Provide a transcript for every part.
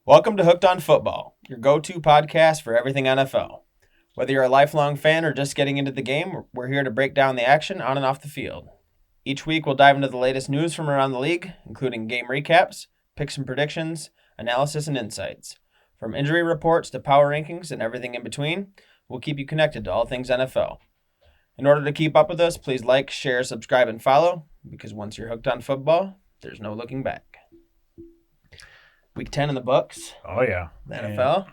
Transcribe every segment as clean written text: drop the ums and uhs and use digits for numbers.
Welcome to Hooked on Football, your go-to podcast for everything NFL. Whether you're a lifelong fan or just getting into the game, we're here to break down the action on and off the field. Each week, we'll dive into the latest news from around the league, including game recaps, picks and predictions, analysis, and insights. From injury reports to power rankings and everything in between, we'll keep you connected to all things NFL. In order to keep up with us, please like, share, subscribe, and follow, because once you're hooked on football, there's no looking back. Week 10 in the books. Oh, yeah. The NFL.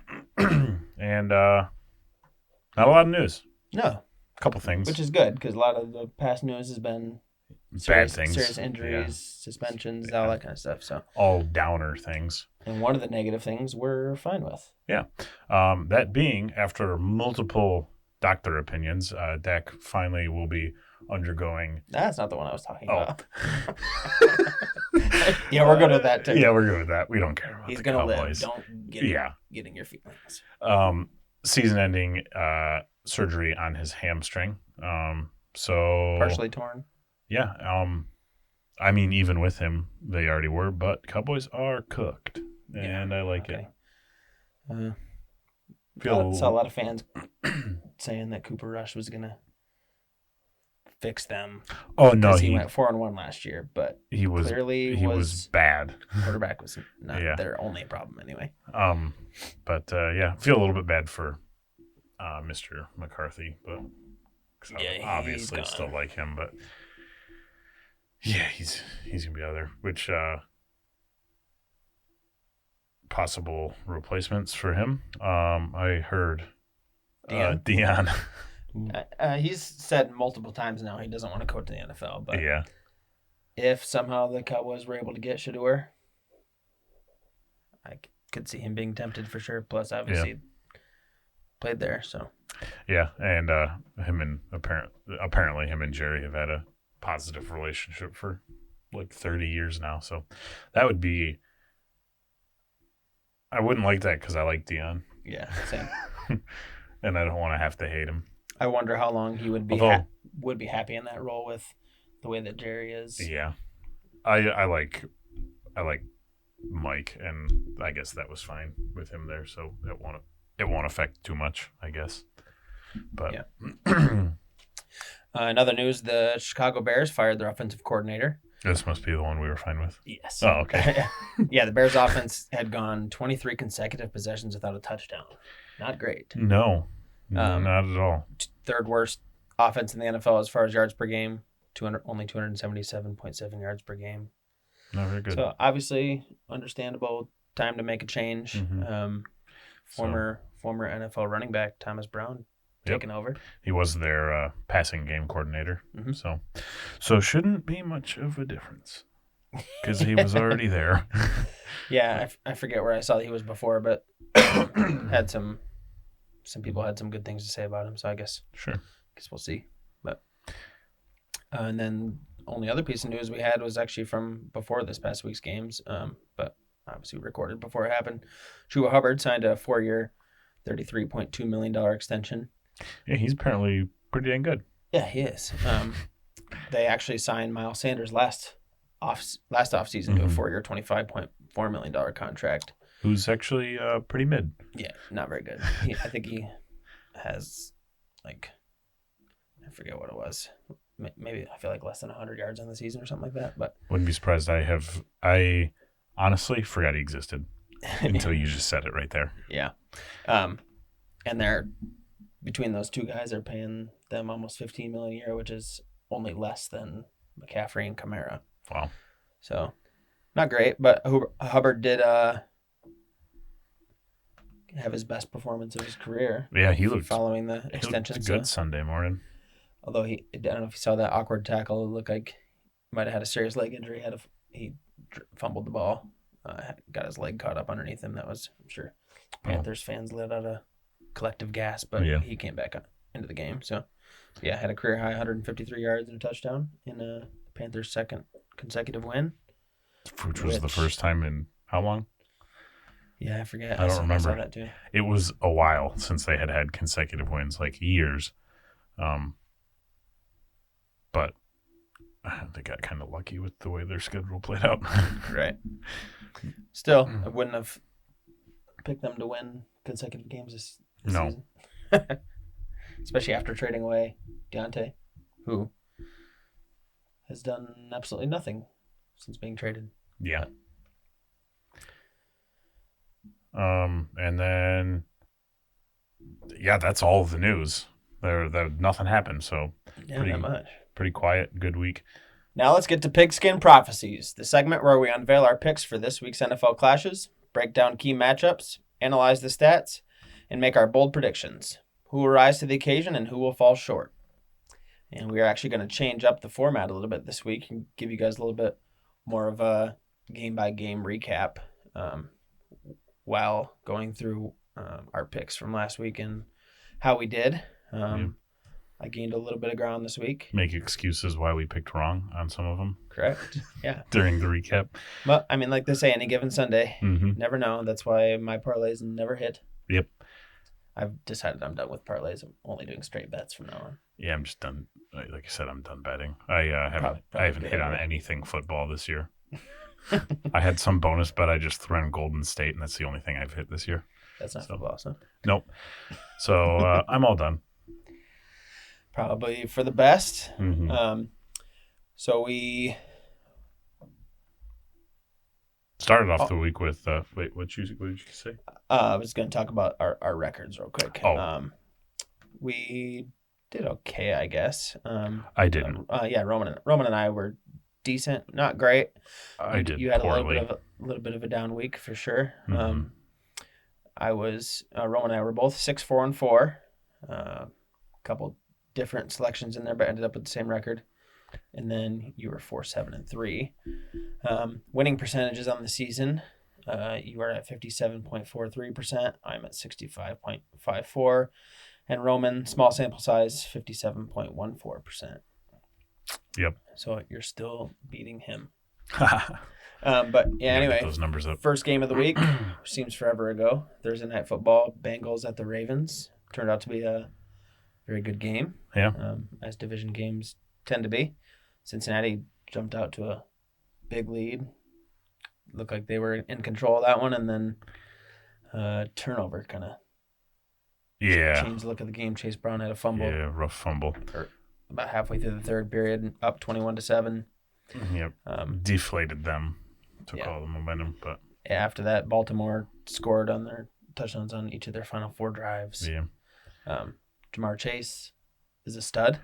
And not a lot of news. No. A couple things. Which is good, because a lot of the past news has been bad things. Serious injuries, suspensions, all that kind of stuff. So all downer things. And one of the negative things we're fine with. Yeah. That being, after multiple doctor opinions, Dak finally will be undergoing... That's not the one I was talking about. Yeah, we're good with that, too. Yeah, we're good with that. We don't care about He's the gonna Cowboys. live. Don't get in your feelings. Season-ending surgery on his hamstring. So Partially torn? Yeah. I mean, even with him, they already were, but Cowboys are cooked, and I like it. Saw a lot of fans saying that Cooper Rush was going to fix them. Oh, no. He went 4-1 last year, but he was bad. Quarterback was not their only problem anyway. But feel a little bit bad for Mr. McCarthy, but obviously still like him, but yeah, he's gonna be out there. Which possible replacements for him? I heard Dion. He's said multiple times now he doesn't want to coach in the NFL, but if somehow the Cowboys were able to get Shador, I could see him being tempted for sure. Plus, obviously, played there, so. Yeah, and apparently him and Jerry have had a positive relationship for like 30 years now, so that would be. I wouldn't like that because I like Dion. Yeah, same. And I don't want to have to hate him. I wonder how long he would be happy in that role with the way that Jerry is. Yeah, I like Mike, and I guess that was fine with him there, so it won't affect too much, I guess. But yeah. In other news, the Chicago Bears fired their offensive coordinator. This must be the one we were fine with. Yes. Oh, okay. Yeah, the Bears offense had gone 23 consecutive possessions without a touchdown. Not great. No, not at all. Third worst offense in the NFL as far as yards per game. Only 277.7 yards per game. Not very good. So obviously, understandable time to make a change. Mm-hmm. Former NFL running back Thomas Brown taking over. He was their passing game coordinator. Mm-hmm. So shouldn't be much of a difference because he was already there. Yeah, I forget where I saw that he was before, but had some people had some good things to say about him. So I guess we'll see. But and then only other piece of news we had was actually from before this past week's games. But obviously recorded before it happened. Chuba Hubbard signed a 4-year, $33.2 million extension. Yeah, he's apparently pretty dang good. Yeah, he is. They actually signed Miles Sanders last offseason to a 4-year, $25.4 million contract. Who's actually pretty mid. Yeah, not very good. I think he has, I forget what it was. Maybe I feel like less than 100 yards on the season or something like that. But wouldn't be surprised. I honestly forgot he existed until you just said it right there. Yeah. And they're between those two guys, they're paying them almost $15 million a year, which is only less than McCaffrey and Kamara. Wow. So not great, but Hubbard did have his best performance of his career. Yeah, he looked following the extension. He looked good Sunday morning. Although I don't know if you saw that awkward tackle. It looked like he might have had a serious leg injury. He fumbled the ball, got his leg caught up underneath him. That was, I'm sure, Panthers fans let out a collective gasp, but he came back into the game. So, yeah, had a career high 153 yards and a touchdown in the Panthers' second consecutive win. Which was the first time in how long? Yeah, I forget. I don't remember. I saw that too. It was a while since they had consecutive wins, like years. But they got kind of lucky with the way their schedule played out. Right. Still, I wouldn't have pick them to win consecutive games this No. season. Especially after trading away Deontay, who has done absolutely nothing since being traded. Yeah. And then, yeah, that's all of the news. There nothing happened, so Not much. Pretty quiet, good week. Now let's get to Pigskin Prophecies, the segment where we unveil our picks for this week's NFL clashes, break down key matchups, analyze the stats, and make our bold predictions. Who will rise to the occasion and who will fall short? And we are actually going to change up the format a little bit this week and give you guys a little bit more of a game-by-game recap while going through our picks from last week and how we did. I gained a little bit of ground this week. Make excuses why we picked wrong on some of them. Correct. Yeah. During the recap. But, I mean, like they say, any given Sunday, Mm-hmm. never know. That's why my parlays never hit. Yep. I've decided I'm done with parlays. I'm only doing straight bets from now on. Yeah, I'm just done. Like I said, I'm done betting. I haven't hit on anything football this year. I had some bonus bet. I just threw in Golden State, and that's the only thing I've hit this year. That's not football, so. Nope. So I'm all done. Probably for the best. Mm-hmm. So we started off the week with what did you say? I was going to talk about our records real quick. Oh. We did okay, I guess. I didn't. Yeah, Roman and I were decent, not great. I did. You had poorly. a little bit of a down week for sure. Mm-hmm. Roman and I were both 6-4-4. A couple different selections in there, but ended up with the same record. And then you were 4-7-3. Winning percentages on the season, you are at 57.43%. I'm at 65.54%. And Roman, small sample size, 57.14%. Yep. So you're still beating him. But yeah, anyway, get those numbers up. First game of the week, which seems forever ago. Thursday Night Football, Bengals at the Ravens. Turned out to be a very good game. Yeah. As division games tend to be. Cincinnati jumped out to a big lead. Looked like they were in control of that one, and then turnover kind of changed the look of the game. Chase Brown had a fumble. Yeah, rough fumble. About halfway through the third period, up 21-7. Yep. Deflated them. Took all the momentum, but after that, Baltimore scored on their touchdowns on each of their final 4 drives. Yeah. Jamar Chase is a stud.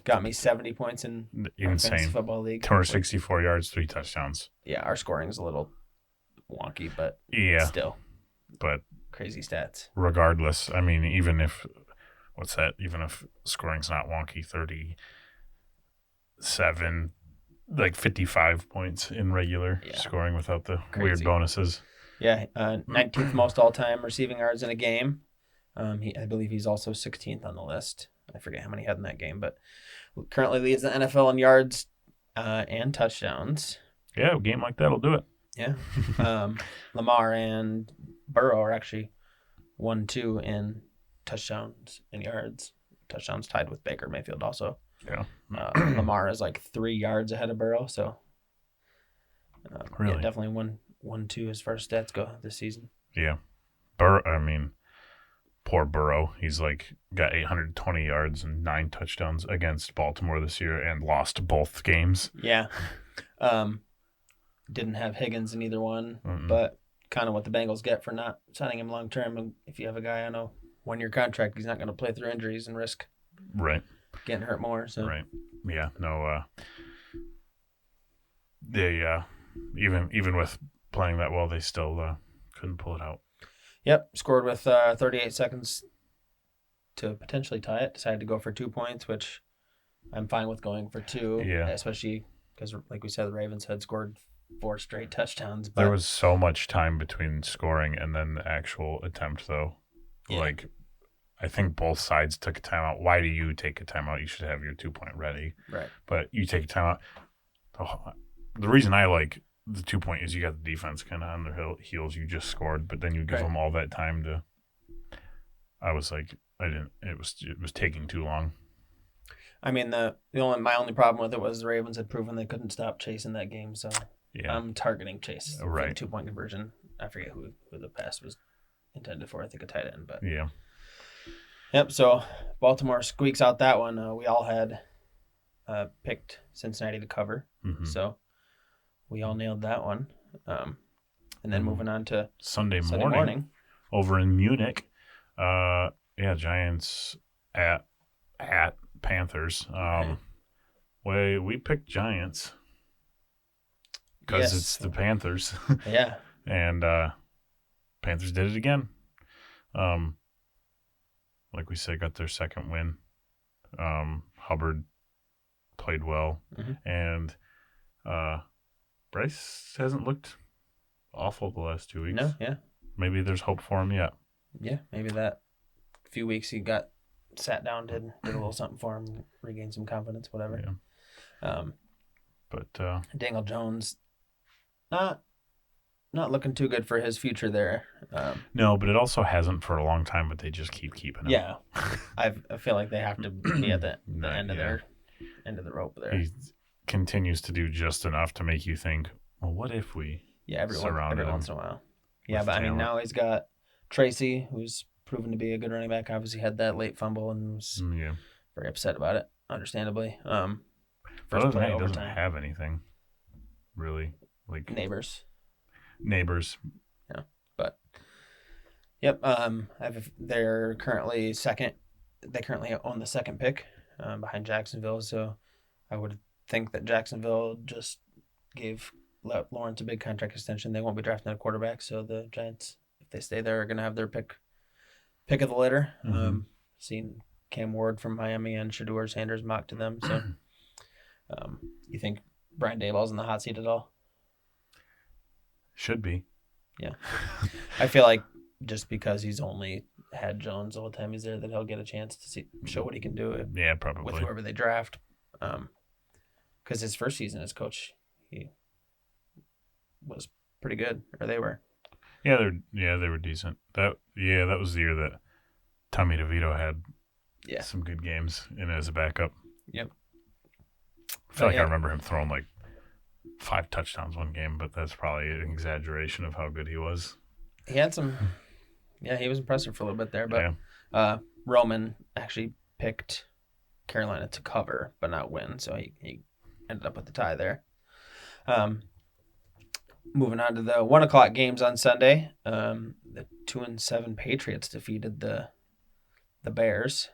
Got me 70 points in Fantasy Football League. 264 yards, 3 touchdowns. Yeah, our scoring is a little wonky, but still. But crazy stats. Regardless, I mean, even if scoring's not wonky, 37, like 55 points in regular scoring without the weird bonuses. Yeah, 19th most all-time receiving yards in a game. I believe he's also 16th on the list. I forget how many he had in that game, but currently leads the NFL in yards and touchdowns. Yeah, a game like that will do it. Yeah. Lamar and Burrow are actually 1-2 in touchdowns and yards. Touchdowns tied with Baker Mayfield also. Yeah. Lamar is like 3 yards ahead of Burrow, so really? Yeah, definitely 1-2 as far as stats go this season. Yeah. Poor Burrow. He's got 820 yards and 9 touchdowns against Baltimore this year and lost both games. Yeah. Didn't have Higgins in either one, but kind of what the Bengals get for not signing him long term. And if you have a guy on a 1-year contract, he's not going to play through injuries and risk getting hurt more. So right. Yeah. No. They even with playing that well, they still couldn't pull it out. Yep, scored with 38 seconds to potentially tie it. Decided to go for 2 points, which I'm fine with going for 2. Yeah. Especially because, like we said, the Ravens had scored 4 straight touchdowns. But there was so much time between scoring and then the actual attempt, though. Yeah. I think both sides took a timeout. Why do you take a timeout? You should have your 2-point ready. Right. But you take a timeout. The reain I like the 2-point is you got the defense kind of on their heels. You just scored, but then you give them all that time to. I was like, I didn't. It was taking too long. I mean, my only problem with it was the Ravens had proven they couldn't stop Chase in that game, so I'm targeting Chase for the 2-point conversion. I forget who the pass was intended for. I think a tight end, but yeah. Yep. So Baltimore squeaks out that one. We all had picked Cincinnati to cover, so we all nailed that one. And then moving on to Sunday morning over in Munich. Giants at Panthers. We picked Giants because it's the Panthers. Yeah. And Panthers did it again. Like we said, got their second win. Hubbard played well. And Bryce hasn't looked awful the last 2 weeks. No, yeah. Maybe there's hope for him yet. Yeah, maybe that few weeks he got sat down, did a little something for him, regained some confidence, whatever. Yeah. But Daniel Jones, not looking too good for his future there. No, but it also hasn't for a long time, but they just keep keeping him. Yeah. I feel like they have to be at the end of the rope there. He continues to do just enough to make you think, well, what if we every once in a while. Yeah, but talent. I mean, now he's got Tracy, who's proven to be a good running back. Obviously had that late fumble and was very upset about it, understandably. First play, he doesn't have anything, really. Like Neighbors. Yeah, but yep. They're currently second. They currently own the second pick behind Jacksonville. So I would think that Jacksonville just gave Lawrence a big contract extension. They won't be drafting a quarterback, so the Giants, if they stay there, are going to have their pick of the litter. Seen Cam Ward from Miami and Shedeur Sanders mocked to them. So you think Brian Daboll's in the hot seat at all? Should be. Yeah. I feel like just because he's only had Jones the whole time he's there, that he'll get a chance to show what he can do probably. with whoever they draft. Because his first season as coach, he was pretty good, or they were. Yeah, they were decent. That was the year that Tommy DeVito had some good games in as a backup. Yep. I feel like I remember him throwing like 5 touchdowns one game, but that's probably an exaggeration of how good he was. He had some. Yeah, he was impressive for a little bit there, but Roman actually picked Carolina to cover, but not win, so he ended up with the tie there. Moving on to the 1:00 games on Sunday, the 2-7 Patriots defeated the Bears.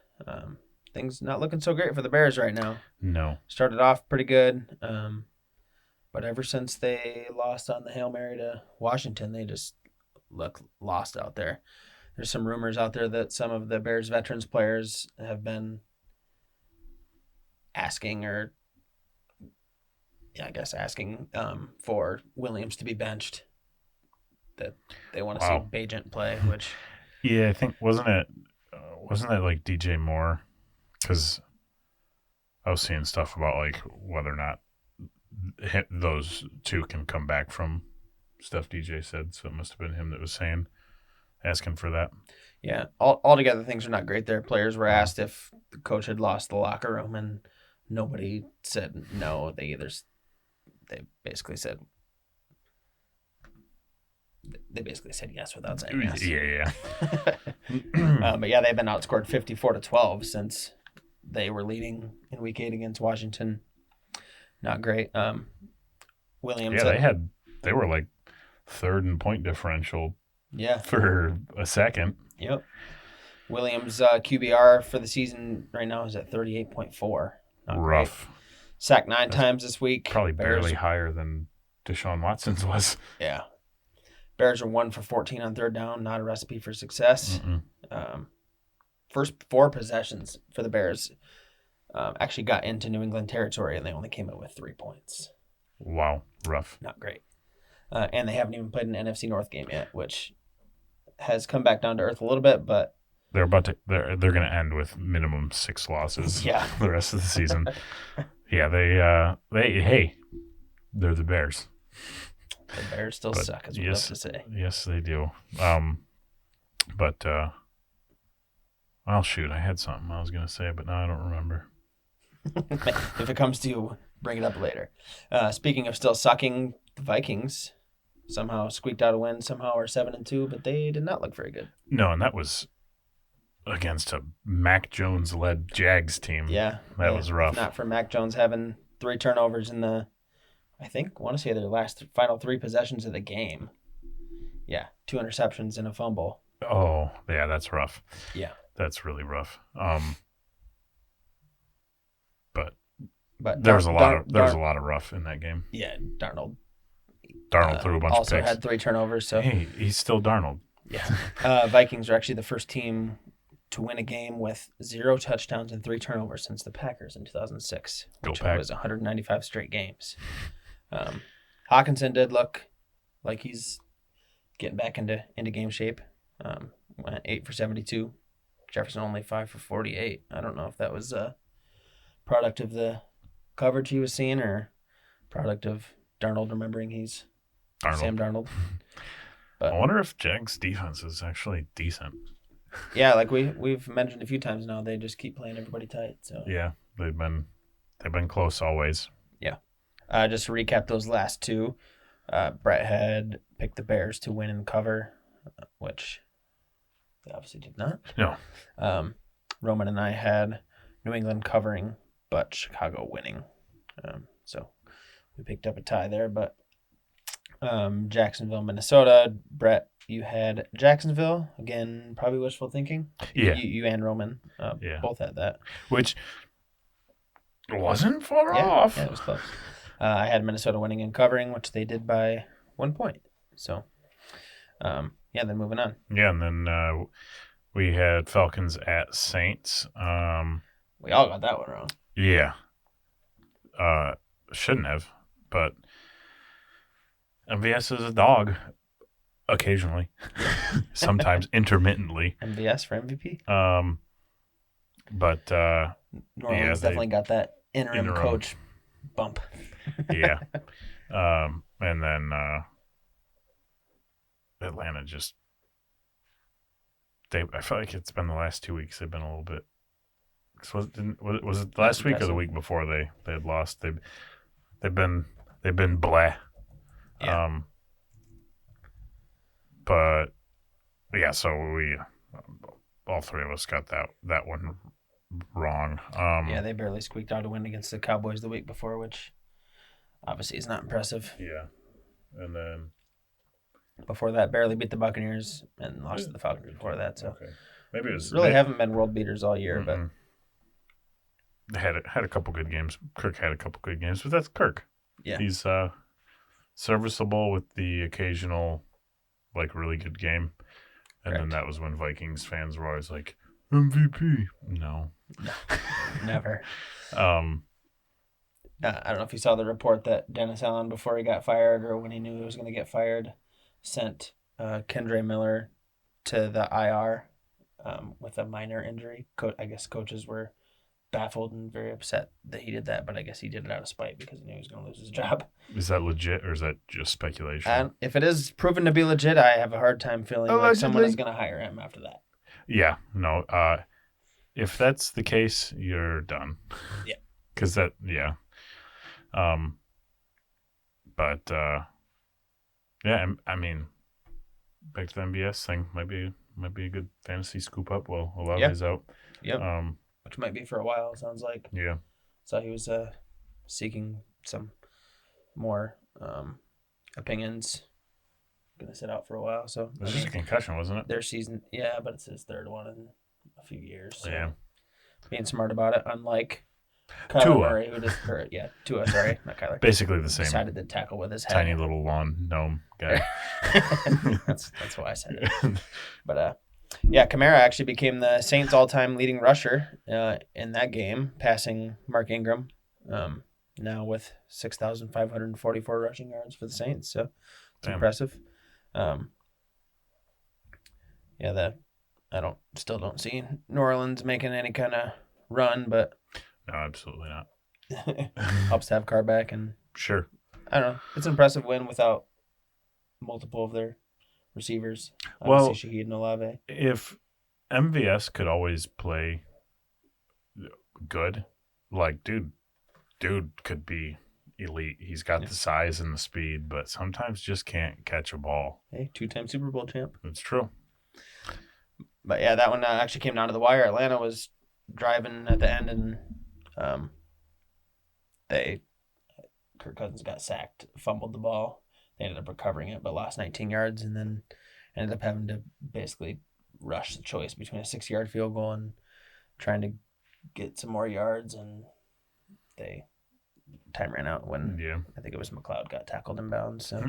Things not looking so great for the Bears right now. No. Started off pretty good, but ever since they lost on the Hail Mary to Washington, they just look lost out there. There's some rumors out there that some of the Bears veterans players have been asking for Williams to be benched. That they want to see Bagent play, which... Yeah, I think, wasn't it like DJ Moore? Because I was seeing stuff about like whether or not those two can come back from stuff DJ said, so it must have been him that was asking for that. Yeah, altogether things are not great there. Players were asked if the coach had lost the locker room, and nobody said no. They basically said yes without saying yes. Yeah. But yeah, they've been outscored 54-12 since they were leading in Week 8 against Washington. Not great. Williams. Yeah, they were like third in point differential. Yeah. For a second. Yep. Williams QBR for the season right now is at 38.4. Rough. Great. Sacked 9 times this week. Probably barely higher than Deshaun Watson's was. Yeah. Bears are 1 for 14 on third down. Not a recipe for success. First 4 possessions for the Bears actually got into New England territory, and they only came in with 3 points. Wow. Rough. Not great. And they haven't even played an NFC North game yet, which has come back down to earth a little bit, but they're going to end with minimum 6 losses. Yeah. The rest of the season. Yeah, they're the Bears. The Bears still suck, as we love to say. Yes, they do. But shoot, I had something I was going to say, but now I don't remember. If it comes to you, bring it up later. Speaking of still sucking, the Vikings somehow squeaked out a win. Somehow are 7-2, but they did not look very good. No, and that was against a Mac Jones-led Jags team. Yeah. That was rough. If not for Mac Jones having 3 turnovers in the, I want to say their final 3 possessions of the game. Yeah, 2 interceptions and a fumble. Oh, yeah, that's rough. Yeah. That's really rough. But But there was a lot of rough in that game. Yeah, Darnold threw a bunch of picks. Also had 3 turnovers. So hey, he's still Darnold. Yeah. Vikings are actually the first team to win a game with 0 touchdowns and 3 turnovers since the Packers in 2006, which was 195 straight games. Hawkinson did look like he's getting back into game shape. Went 8 for 72. Jefferson only 5 for 48. I don't know if that was a product of the coverage he was seeing or product of Darnold remembering he's Sam Darnold. But I wonder if Jags' defense is actually decent. Yeah, like we've mentioned a few times now, they just keep playing everybody tight. So yeah, they've been close always. Yeah. Just to recap those last 2, Brett had picked the Bears to win and cover, which they obviously did not. No. Roman and I had New England covering, but Chicago winning. So we picked up a tie there, but Jacksonville, Minnesota. Brett, you had Jacksonville. Again, probably wishful thinking. Yeah. You and Roman both had that. Which wasn't far off. Yeah, it was close. I had Minnesota winning and covering, which they did by 1 point. So, then moving on. Yeah, and then we had Falcons at Saints. We all got that one wrong. Yeah. Shouldn't have, but MVS is a dog occasionally, sometimes intermittently. MVS for MVP? But New Orleans definitely got that interim coach bump. Yeah. And then Atlanta just I feel like it's been the last 2 weeks they've been a little bit. Was it last week or the week before they had lost? They've been blah. Yeah. But yeah, so we all 3 of us got that one wrong. They barely squeaked out a win against the Cowboys the week before, which obviously is not impressive. Yeah. And then before that, barely beat the Buccaneers and lost to the Falcons before that. So maybe it was haven't been world beaters all year, but they had a couple good games. Kirk had a couple good games, but that's Kirk. Yeah, he's serviceable with the occasional really good game. And then that was when Vikings fans were always like, MVP. No. Never. I don't know if you saw the report that Dennis Allen, before he got fired or when he knew he was going to get fired, sent Kendre Miller to the IR with a minor injury. I guess coaches were baffled and very upset that he did that, but I guess he did it out of spite because he knew he was going to lose his job. Is that legit or is that just speculation? If it is proven to be legit, I have a hard time feeling like someone is going to hire him after that. Yeah, no. If that's the case, you're done. Yeah. Because yeah. But yeah, I mean, back to the MBS thing might be a good fantasy scoop up while Olave's out. Yep. Which might be for a while, it sounds like. Yeah. So he was seeking some more opinions. Going to sit out for a while. So it was just a concussion, wasn't it? Their season, yeah, but it's his 3rd one in a few years. So yeah. Being smart about it, unlike Kyler Murray, who just Tua, sorry, not Kyler. Basically the same. Decided to tackle with his head. Tiny little lawn gnome guy. That's why I said it. But Kamara actually became the Saints' all-time leading rusher in that game, passing Mark Ingram. Now with 6,544 rushing yards for the Saints, so it's impressive. I still don't see New Orleans making any kind of run, but no, absolutely not. Helps to have Carr back, and sure. I don't know. It's an impressive win without multiple of their receivers. Obviously, Shaheed and Olave. If MVS could always play good, dude could be elite. He's got the size and the speed, but sometimes just can't catch a ball. Hey, 2-time Super Bowl champ. That's true. But yeah, that one actually came down to the wire. Atlanta was driving at the end, and Kirk Cousins got sacked, fumbled the ball. They ended up recovering it, but lost 19 yards, and then ended up having to basically rush the choice between a 6-yard field goal and trying to get some more yards, and time ran out when I think it was McLeod got tackled in bounds. So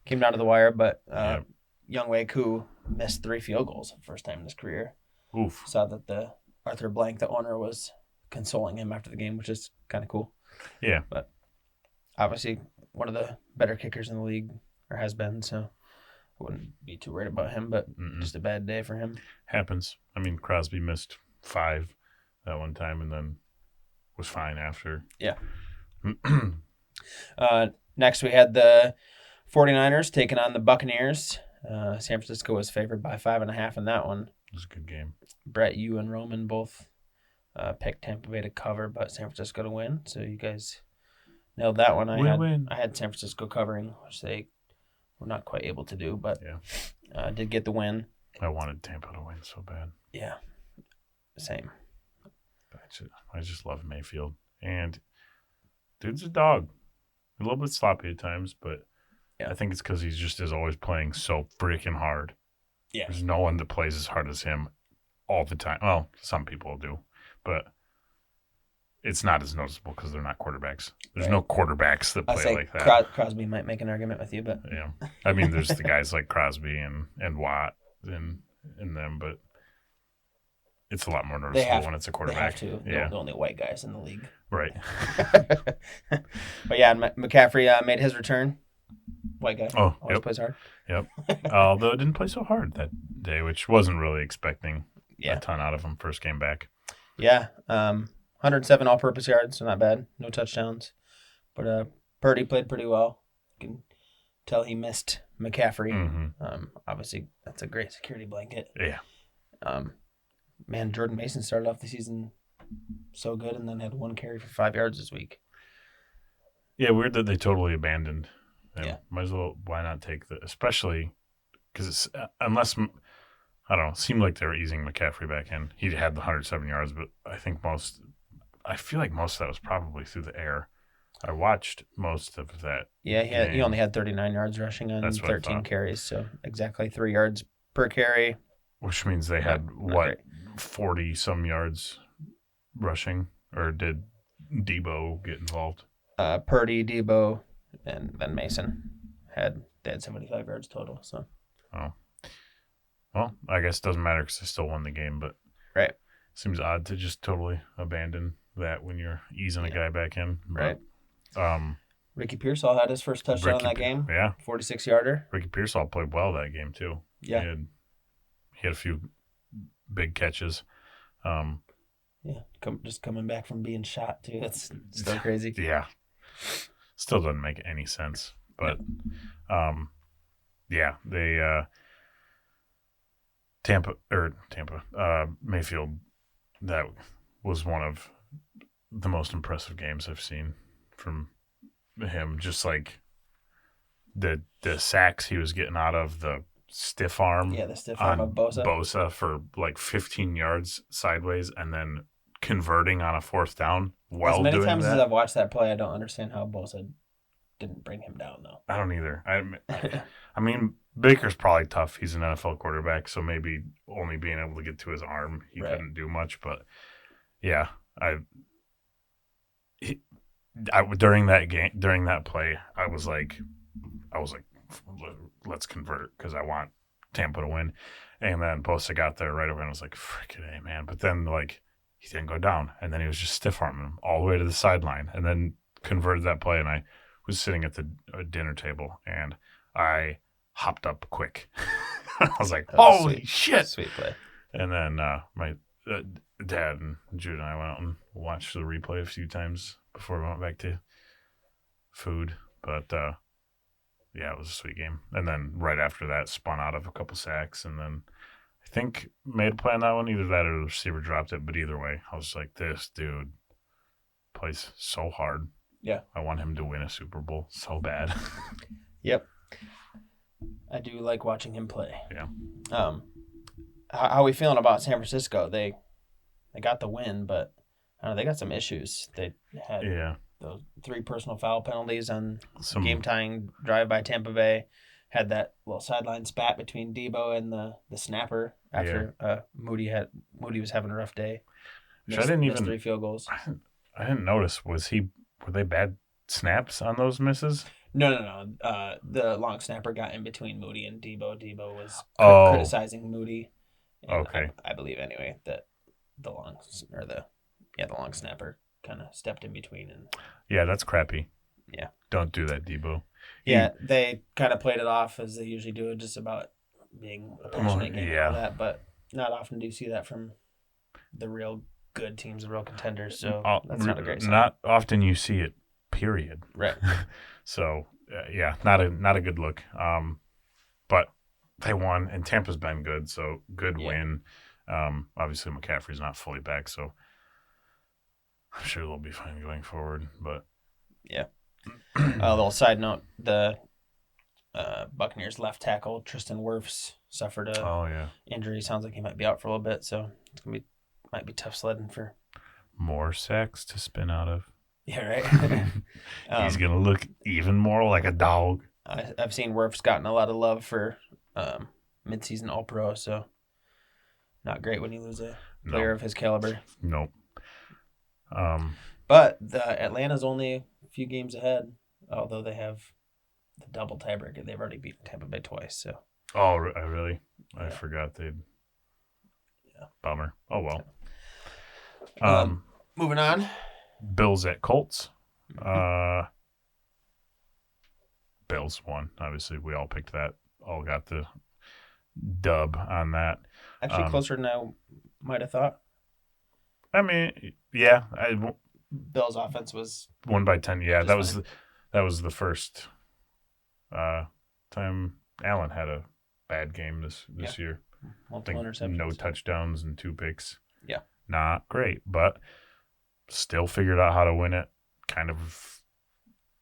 came down to the wire, but Younghoe Koo missed 3 field goals for the first time in his career. Oof. Saw that the Arthur Blank, the owner, was consoling him after the game, which is kind of cool. Yeah. But obviously one of the better kickers in the league, or has been, so I wouldn't be too worried about him, but just a bad day for him. Happens. I mean, Crosby missed 5 that one time and then was fine after. Yeah. Next, we had the 49ers taking on the Buccaneers. San Francisco was favored by 5.5 in that one. It was a good game. Brett, you and Roman both picked Tampa Bay to cover, but San Francisco to win. So you guys nailed that one. I had San Francisco covering, which they were not quite able to do, but did get the win. I wanted Tampa to win so bad. Yeah, same. I just love Mayfield. And dude's a dog. A little bit sloppy at times, but I think it's because he's just is always playing so freaking hard. Yeah. There's no one that plays as hard as him all the time. Well, some people do, but it's not as noticeable because they're not quarterbacks. There's no quarterbacks that play like that. Crosby might make an argument with you, but I mean, there's the guys like Crosby and Watt and them, but it's a lot more noticeable when it's a quarterback. They have to. They're the only white guys in the league. Right. But yeah, McCaffrey made his return. White guy. Oh, always plays hard. Yep. Although it didn't play so hard that day, which wasn't really expecting a ton out of him first game back. Yeah. 107 all-purpose yards, so not bad. No touchdowns. But Purdy played pretty well. You can tell he missed McCaffrey. Mm-hmm. Obviously, that's a great security blanket. Yeah. Man, Jordan Mason started off the season so good and then had 1 carry for 5 yards this week. Yeah, weird that they totally abandoned him. Yeah. Might as well, why not take especially because it's, unless, I don't know, it seemed like they were easing McCaffrey back in. He had the 107 yards, but I feel like most of that was probably through the air. I watched most of that. Yeah, he only had 39 yards rushing on 13 carries, so exactly 3 yards per carry. Which means they had, 40-some yards rushing? Or did Debo get involved? Purdy, Debo, and then Mason they had 75 yards total. So. Oh. Well, I guess it doesn't matter because they still won the game, but seems odd to just totally abandon that when you're easing a guy back in. But, right. Ricky Pearsall had his first touchdown in that game. Yeah. 46-yarder. Ricky Pearsall played well that game, too. Yeah. He had a few big catches. Just coming back from being shot, too. That's still crazy. Yeah. Still doesn't make any sense. But, they Mayfield, that was one of the most impressive games I've seen from him. Just like the sacks he was getting out of, the stiff arm. Yeah, the stiff arm of Bosa. Bosa for like 15 yards sideways and then converting on a 4th down. As many times as I've watched that play, I don't understand how Bosa didn't bring him down, though. I don't either. I mean, Baker's probably tough. He's an NFL quarterback, so maybe only being able to get to his arm, he couldn't do much. But yeah, during that play, I was like, let's convert because I want Tampa to win. And then Bosa got there right over, and I was like, freaking A, man. But then he didn't go down, and then he was just stiff arming him all the way to the sideline, and then converted that play. And I was sitting at the dinner table, and I hopped up quick. I was like, holy shit. Sweet play. And then my dad and Jude and I went out and watched the replay a few times before we went back to food. But, it was a sweet game. And then right after that, spun out of a couple sacks, and then I think made a play on that one. Either that or the receiver dropped it. But either way, I was like, this dude plays so hard. Yeah. I want him to win a Super Bowl so bad. Yep. I do like watching him play. Yeah. How are we feeling about San Francisco? They got the win, but I don't know, they got some issues. They had those 3 personal foul penalties on game-tying drive by Tampa Bay. Had that little sideline spat between Debo and the snapper after Moody was having a rough day. Missed 3 field goals. I didn't notice. Were they bad snaps on those misses? No. The long snapper got in between Moody and Debo. Debo was criticizing Moody. And okay. I believe anyway that the long snapper kind of stepped in between and. Yeah, that's crappy. Yeah. Don't do that, Debo. Yeah, they kind of played it off as they usually do, just about being a passionate game and all that, but not often do you see that from the real good teams, the real contenders. So that's not a great sign. Not often you see it. Period. Right. So not a good look. But they won, and Tampa's been good, so good win. Obviously McCaffrey's not fully back, so I'm sure they'll be fine going forward. But yeah. A little side note: the Buccaneers left tackle Tristan Wirfs suffered a injury. Sounds like he might be out for a little bit, so it's might be tough sledding for more sacks to spin out of. Yeah, right. He's gonna look even more like a dog. I've seen Wirfs gotten a lot of love for midseason All-Pro, so not great when you lose a player of his caliber. Nope. But the Atlanta's only a few games ahead, although they have the double tiebreaker. They've already beaten Tampa Bay twice. So. Oh, really? I forgot they'd. Yeah. Bummer. Oh well. Moving on. Bills at Colts. Bills won. Obviously, we all picked that. All got the dub on that. Actually, closer than I might have thought. I mean, yeah. Bills' offense was 1 by 10. Yeah, that was the first time Allen had a bad game this year. Multiple interceptions. No touchdowns and 2 picks. Yeah. Not great, but still figured out how to win it. Kind of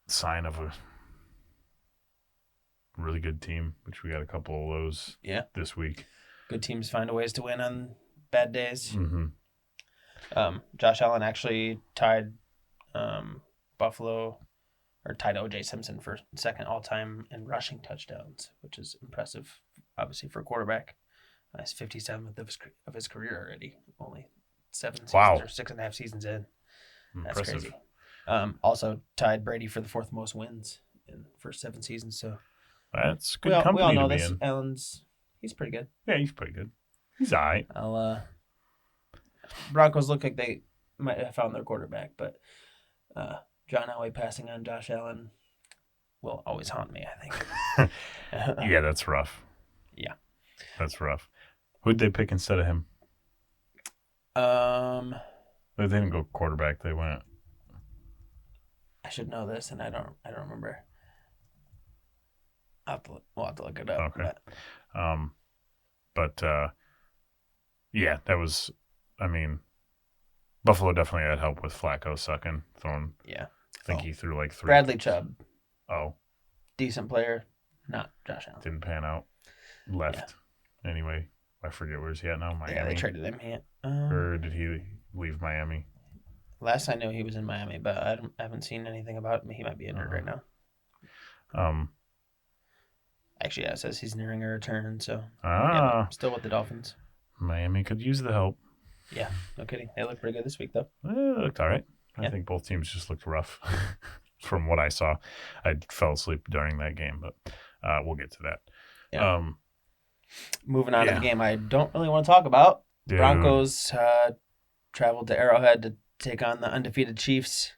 sign of a really good team, which we got a couple of those this week. Good teams find ways to win on bad days. Mm-hmm. Josh Allen actually tied Buffalo, or tied O.J. Simpson for second all-time in rushing touchdowns, which is impressive, obviously, for a quarterback. He's 57th of his career already. Only 7 seasons or 6.5 seasons in. That's impressive. Crazy. Also tied Brady for the 4th most wins in the first 7 seasons. So that's good company we all know to this. Be in. He's pretty good. Yeah, he's pretty good. He's all right. Broncos look like they might have found their quarterback, but John Elway passing on Josh Allen will always haunt me, I think. Yeah, that's rough. Yeah. That's rough. Who'd they pick instead of him? They didn't go quarterback. They went. I should know this, and I don't remember. We'll have to look it up. Okay. But yeah, that was. I mean, Buffalo definitely had help with Flacco throwing. Yeah. I think he threw like 3. Bradley Chubb. Oh. Decent player, not Josh Allen. Didn't pan out. Left. Yeah. Anyway, I forget where's he at now. Miami. Yeah, they traded him. Or did he leave Miami? Last I knew, he was in Miami, but I haven't seen anything about him. He might be injured right now. Actually, yeah, it says he's nearing a return, so still with the Dolphins. Miami could use the help. Yeah, no kidding. They look pretty good this week, though. It looked all right. I think both teams just looked rough from what I saw. I fell asleep during that game, but we'll get to that. Yeah. Moving on to the game I don't really want to talk about. Dude. Broncos traveled to Arrowhead to take on the undefeated Chiefs.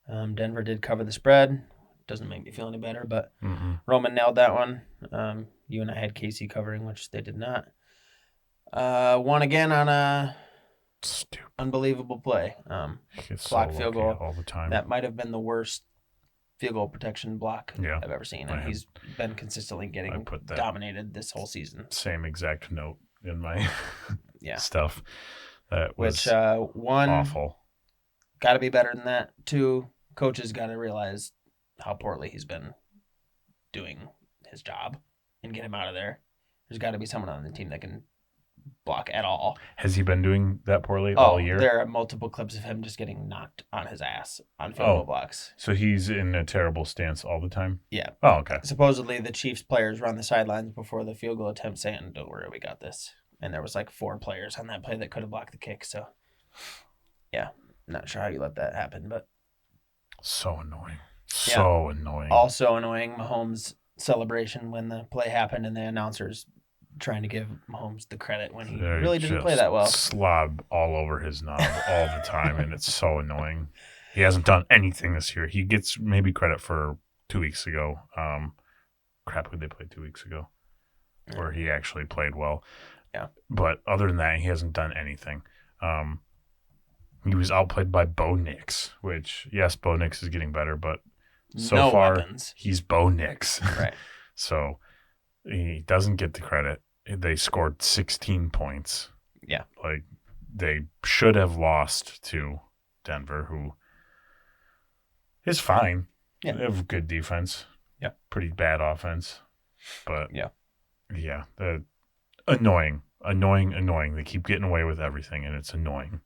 Denver did cover the spread. Doesn't make me feel any better, but Roman nailed that one. You and I had Casey covering, which they did not. Won again on a unbelievable play. Block field goal all the time. That might have been the worst field goal protection block I've ever seen, and he's been consistently getting dominated this whole season. Same exact note in my stuff. That was one awful. Got to be better than that. 2, coaches got to realize how poorly he's been doing his job and get him out of there. There's got to be someone on the team that can block at all. Has he been doing that poorly all year? There are multiple clips of him just getting knocked on his ass on field goal blocks. So he's in a terrible stance all the time? Yeah. Oh, okay. Supposedly the Chiefs players were on the sidelines before the field goal attempt saying, "Don't worry, we got this." And there was like 4 players on that play that could have blocked the kick. So, yeah, not sure how you let that happen, but so annoying. So annoying. Also annoying, Mahomes' celebration when the play happened and the announcers trying to give Mahomes the credit when he really didn't play that well. Slob all over his knob all the time, and it's so annoying. He hasn't done anything this year. He gets maybe credit for 2 weeks ago. Who they played 2 weeks ago? Where he actually played well. Yeah. But other than that, he hasn't done anything. He was outplayed by Bo Nix, which, yes, Bo Nix is getting better, but so far, weapons. He's Bo Nix. Right. So he doesn't get the credit. They scored 16 points. Yeah. Like, they should have lost to Denver, who is fine. Yeah. They have good defense. Yeah. Pretty bad offense. But, yeah, annoying. They keep getting away with everything, and it's annoying.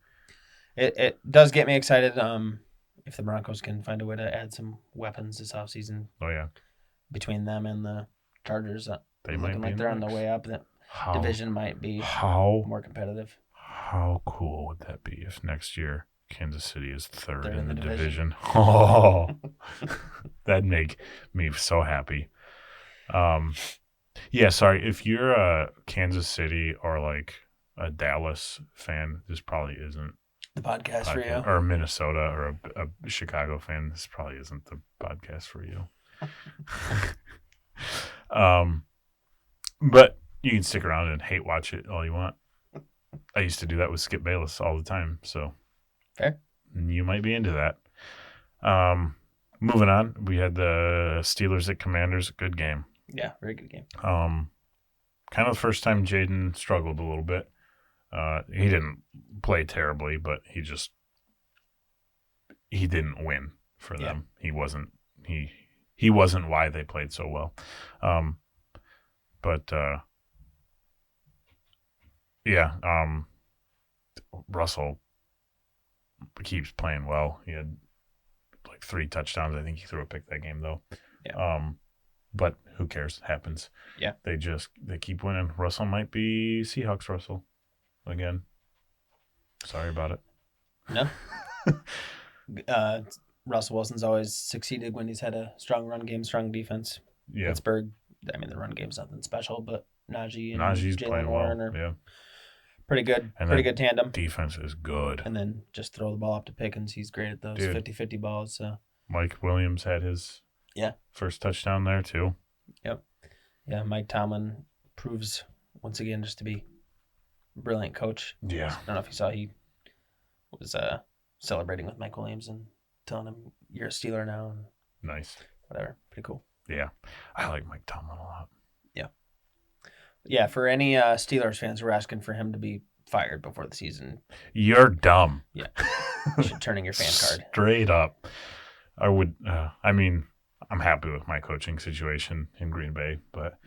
It does get me excited if the Broncos can find a way to add some weapons this offseason. Oh, yeah. Between them and the Chargers. They looking might like they're on their way up. The division might be more competitive. How cool would that be if next year Kansas City is third in the division? Oh, that'd make me so happy. Yeah, sorry. If you're a Kansas City or like a Dallas fan, this probably isn't the podcast for you. Or Minnesota or a Chicago fan, this probably isn't the podcast for you. But you can stick around and hate watch it all you want. I used to do that with Skip Bayless all the time, so fair. You might be into that. Moving on, we had the Steelers at Commanders. Good game. Yeah, very good game. Kind of the first time Jaden struggled a little bit. He didn't play terribly, but he didn't win for them. He wasn't why they played so well. Russell keeps playing well. He had like 3 touchdowns. I think he threw a pick that game though. Yeah. But who cares? It happens. Yeah. They keep winning. Russell might be Seahawks Russell again. Sorry about it. No. Russell Wilson's always succeeded when he's had a strong run game, strong defense. Yeah. Pittsburgh, I mean, the run game's nothing special, but Najee's playing Warren well. Yeah. Pretty good. Pretty good tandem. Defense is good. And then just throw the ball up to Pickens. He's great at those 50-50 balls. So Mike Williams had his first touchdown there too. Yep. Yeah, Mike Tomlin proves once again just to be a brilliant coach. Yeah. I don't know if you saw he was celebrating with Mike Williams and telling him you're a Steeler now. And nice. Whatever. Pretty cool. Yeah. I like Mike Tomlin a lot. Yeah. Yeah, for any Steelers fans, we're asking for him to be fired before the season. You're dumb. Yeah. You should turn in your fan card. Straight up. I would, I'm happy with my coaching situation in Green Bay, but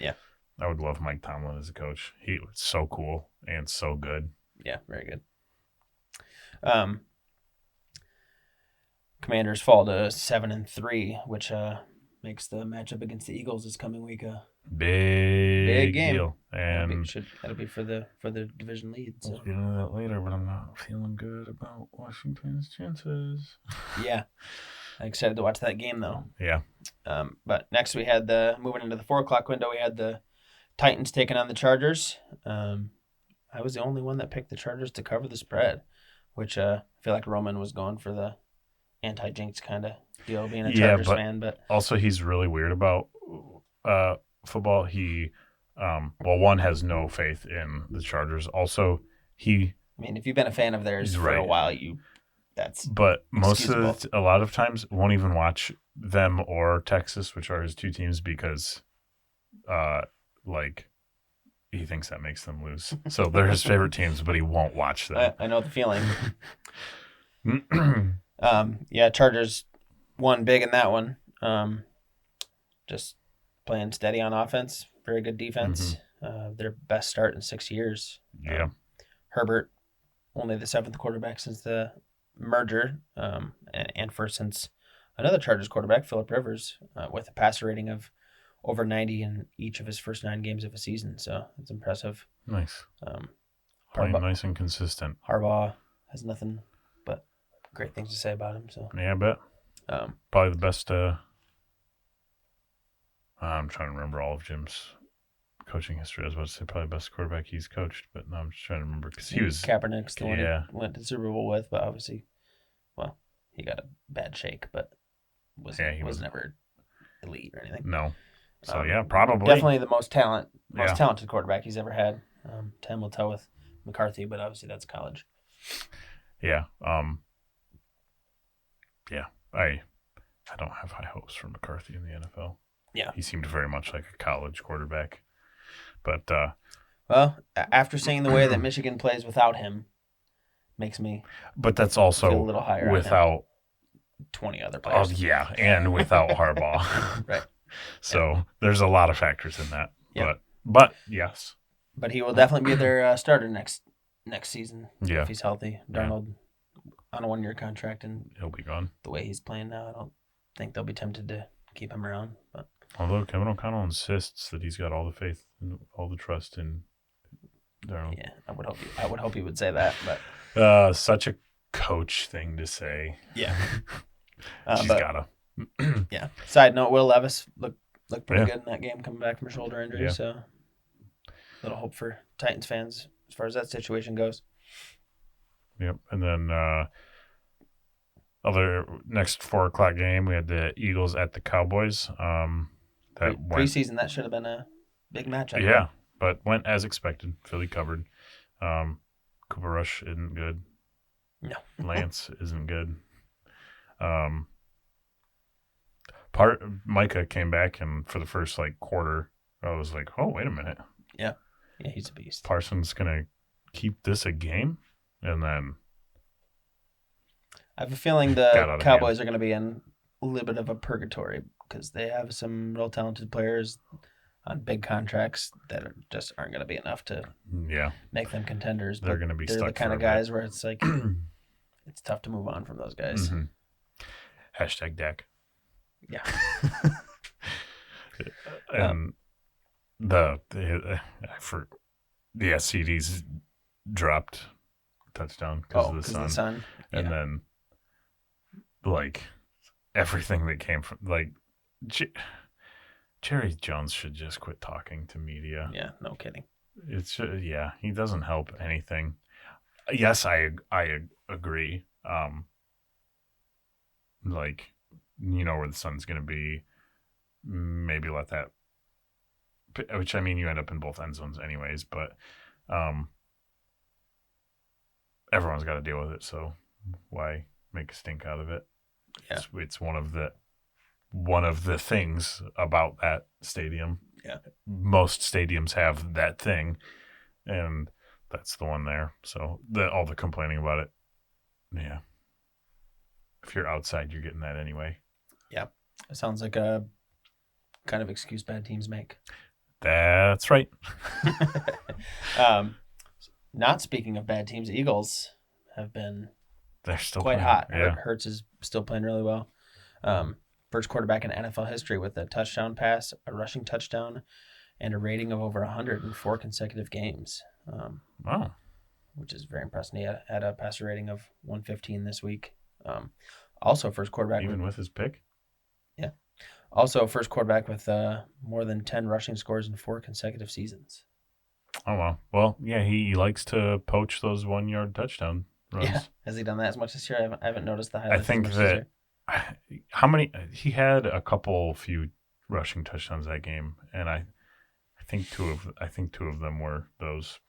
I would love Mike Tomlin as a coach. He was so cool and so good. Yeah, very good. Commanders fall to 7-3, which makes the matchup against the Eagles this coming week a big game. Deal. And that'll be for the division lead. So. We'll get into that later, but I'm not feeling good about Washington's chances. Yeah. I'm excited to watch that game, though. Yeah. But next we had moving into the 4:00 window, we had the Titans taking on the Chargers. I was the only one that picked the Chargers to cover the spread, which I feel like Roman was going for the anti-jinx kind of deal, being a Chargers fan. But also he's really weird about football. He, one, has no faith in the Chargers. Also, if you've been a fan of theirs for a while, But a lot of times won't even watch them or Texas, which are his 2 teams, because he thinks that makes them lose. So they're his favorite teams, but he won't watch them. I know the feeling. Chargers won big in that one. Just playing steady on offense, very good defense. Their best start in 6 years. Yeah. Herbert, only the 7th quarterback since the merger, and first since another Chargers quarterback, Phillip Rivers, with a passer rating of over 90 in each of his first 9 games of a season. So it's impressive. Nice. Playing Harbaugh, nice and consistent. Harbaugh has nothing but great things to say about him. So Yeah, I bet. Probably the best. I'm trying to remember all of Jim's coaching history. I was about to say probably the best quarterback he's coached, but no, I'm just trying to remember because he was Kaepernick's the one he went to the Super Bowl with, but obviously, well, he got a bad shake, but was never elite or anything. No. So yeah, probably definitely the most talented quarterback he's ever had. 10 will tell with McCarthy, but obviously that's college. Yeah. Yeah. I don't have high hopes for McCarthy in the NFL. Yeah. He seemed very much like a college quarterback. But well, after seeing the way that Michigan plays without him, makes me. But that's also feel a little higher without 20 other players. Oh yeah, and without Harbaugh. Right. So there's a lot of factors in that. Yep. But yes. But he will definitely be their starter next season. Yeah. If he's healthy. Darnold on a 1-year contract, and he'll be gone. The way he's playing now, I don't think they'll be tempted to keep him around. But although Kevin O'Connell insists that he's got all the faith and all the trust in Darnold. Yeah, I would hope he would say that. But such a coach thing to say. Yeah. She's gotta. Yeah. Side note: Will Levis looked pretty good in that game, coming back from a shoulder injury. Yeah. So, little hope for Titans fans as far as that situation goes. Yep. And then other next 4:00 game, we had the Eagles at the Cowboys. Preseason, that should have been a big matchup. Yeah, but went as expected. Philly covered. Cooper Rush isn't good. No. Lance isn't good. Micah came back, and for the first quarter, I was like, "Oh, wait a minute." Yeah, he's a beast. Parsons gonna keep this a game, and then I have a feeling the Cowboys are going to be in a little bit of a purgatory because they have some real talented players on big contracts that just aren't going to be enough to make them contenders. They're going to be stuck. They're the kind of guys where it's like it's tough to move on from those guys. Mm-hmm. #Dak. Yeah. And CD's dropped touchdown because of the sun. And then everything that came from Jerry Jones should just quit talking to media. Yeah, no kidding. It's he doesn't help anything. Yes, I agree. Where the sun's going to be, maybe let that, which I mean, you end up in both end zones anyways, but everyone's got to deal with it. So why make a stink out of it? Yeah. It's one of the things about that stadium. Yeah. Most stadiums have that thing, and that's the one there. So all the complaining about it. Yeah. If you're outside, you're getting that anyway. Yeah. It sounds like a kind of excuse bad teams make. That's right. Not speaking of bad teams, Eagles have been they're still quite playing. hot. Yeah. Hurts is still playing really well. First quarterback in NFL history with a touchdown pass, a rushing touchdown, and a rating of over 100 in 4 consecutive games. Wow. Which is very impressive. He had a passer rating of 115 this week. Also, first quarterback. Even with his pick? Yeah. Also, first quarterback with more than 10 rushing scores in 4 consecutive seasons. Oh, wow. Well, yeah, he likes to poach those 1-yard touchdown runs. Yeah. Has he done that as much this year? I haven't noticed the highlights. I think that how many he had a few rushing touchdowns that game, and I think two of them were those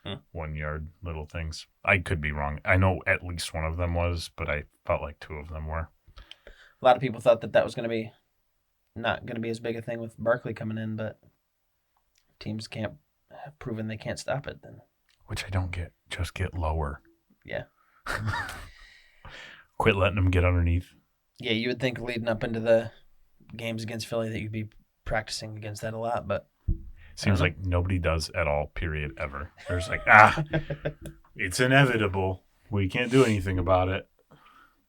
1-yard little things. I could be wrong. I know at least one of them was, but I felt like 2 of them were. A lot of people thought that was going to be not going to be as big a thing with Barkley coming in, but teams have proven they can't stop it then. Which I don't get. Just get lower. Yeah. Quit letting them get underneath. Yeah, you would think leading up into the games against Philly that you'd be practicing against that a lot, but Seems like nobody does at all, period, ever. There's like, it's inevitable. We can't do anything about it.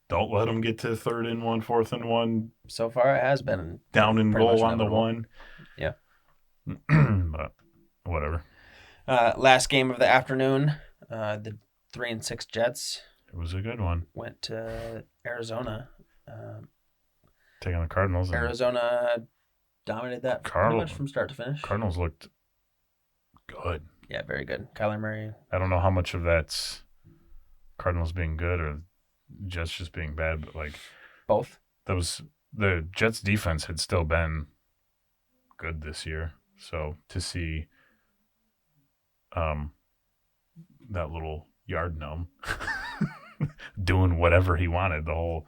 Don't let them get to 3rd and 1, 4th and 1. So far, it has been down and pretty goal much on the inevitable. 1. Yeah. But whatever. Last game of the afternoon, the 3-6 Jets. It was a good one. Went to Arizona. Taking the Cardinals. Arizona dominated that pretty much from start to finish. Cardinals looked good. Yeah, very good. Kyler Murray. I don't know how much of that's Cardinals being good or Jets just being bad, but like both. The Jets defense had still been good this year. So to see that little yard gnome doing whatever he wanted the whole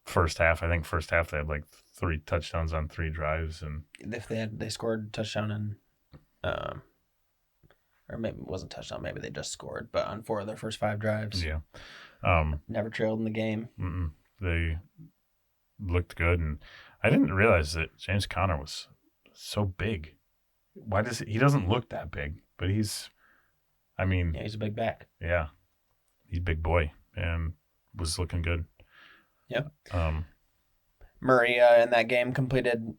first half. I think first half they had like 3 touchdowns on 3 drives, and if they scored a touchdown and or maybe it wasn't a touchdown, maybe they just scored, but on 4 of their first 5 drives. Yeah. Never trailed in the game. They looked good, and I didn't realize that James Conner was so big. Why he doesn't look that big, but he's a big back. Yeah. He's a big boy and was looking good. Yep. Murray in that game completed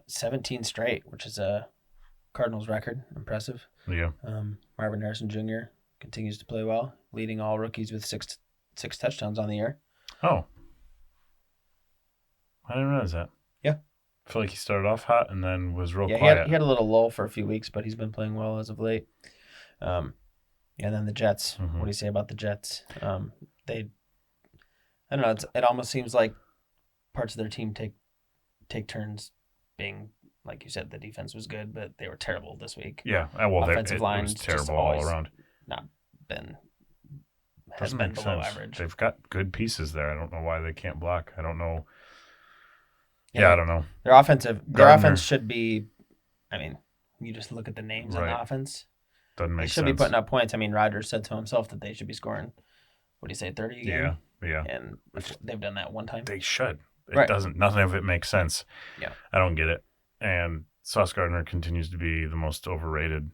17 straight, which is a Cardinals record. Impressive. Yeah. Marvin Harrison Jr. continues to play well, leading all rookies with six touchdowns on the year. Oh. I didn't realize that. Yeah. I feel like he started off hot and then was real quiet. Yeah, he had a little lull for a few weeks, but he's been playing well as of late. And then the Jets. Mm-hmm. What do you say about the Jets? I don't know. It almost seems like parts of their team take turns being, like you said, the defense was good, but they were terrible this week. Yeah, well, offensive line was terrible all around. Has been below average. They've got good pieces there. I don't know why they can't block. I don't know. Yeah, I don't know. Their offense should be. I mean, you just look at the names on the offense. Doesn't make sense. They should be putting up points. I mean, Rodgers said to himself that they should be scoring. What do you say, 30 a game? Yeah. And they've done that one time. They should. It doesn't. Nothing of it makes sense. Yeah. I don't get it. And Sauce Gardner continues to be the most overrated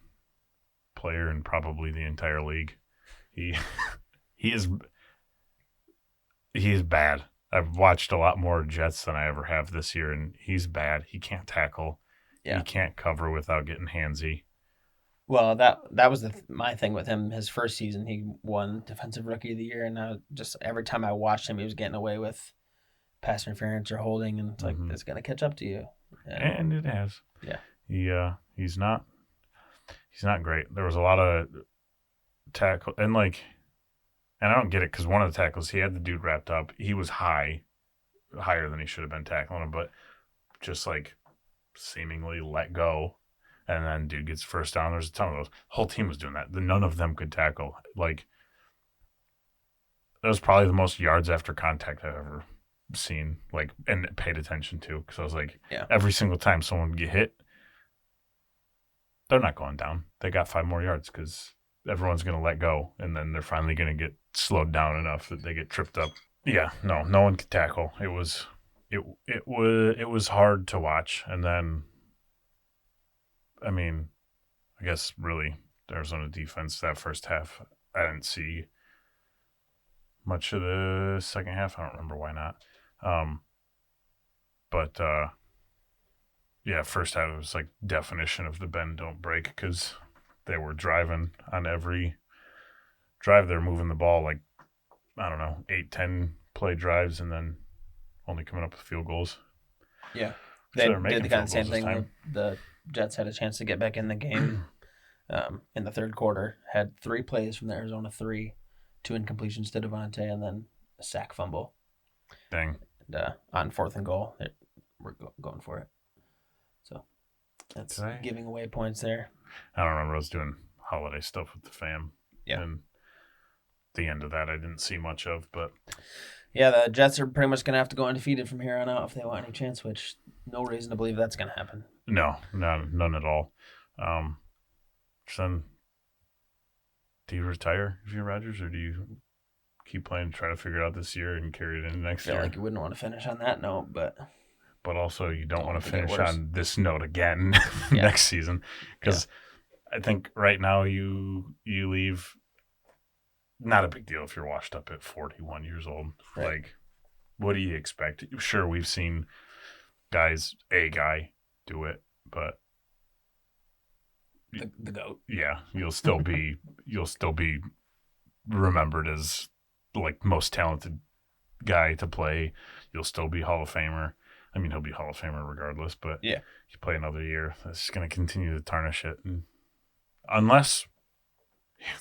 player in probably the entire league. He is bad. I've watched a lot more Jets than I ever have this year, and he's bad. He can't tackle. Yeah. He can't cover without getting handsy. Well, that was my thing with him. His first season, he won Defensive Rookie of the Year, and just every time I watched him, he was getting away with pass interference or holding, and it's like, it's going to catch up to you. And it has. Yeah. He's not great. There was a lot of tackle, and I don't get it because one of the tackles, he had the dude wrapped up. He was higher than he should have been tackling him, but just seemingly let go. And then dude gets first down. There's a ton of those. The whole team was doing that. None of them could tackle. That was probably the most yards after contact I've ever seen, and paid attention to. Because I was every single time someone would get hit, they're not going down. They got 5 more yards because everyone's going to let go. And then they're finally going to get slowed down enough that they get tripped up. Yeah, no one could tackle. It was hard to watch. And then, I guess really the Arizona defense that first half, I didn't see much of the second half. I don't remember why not. First half it was definition of the bend don't break because they were driving on every drive. They're moving the ball 8-10 play drives and then only coming up with field goals. Yeah, they did the kind of same thing. The Jets had a chance to get back in the game in the third quarter. Had 3 plays from the Arizona 3, 2 incompletions to Devontae, and then a sack fumble. Dang. And, on 4th and goal, we're going for it. So that's giving away points there. I don't remember. I was doing holiday stuff with the fam. Yeah. And the end of that I didn't see much of, but yeah, the Jets are pretty much going to have to go undefeated from here on out if they want any chance, which no reason to believe that's going to happen. No, none at all. Then, do you retire if you're Rodgers, or do you keep playing, try to figure it out this year and carry it into next I feel year. like you wouldn't want to finish on that note, but also you don't want to finish on this note again next season, because I think right now you leave. Not a big deal if you're washed up at 41 years old. Right. Like, what do you expect? Sure, we've seen a guy do it, but the GOAT. Yeah, you'll still be remembered as like most talented guy to play. You'll still be Hall of Famer. I mean, he'll be Hall of Famer regardless, but you play another year, that's going to continue to tarnish it. And unless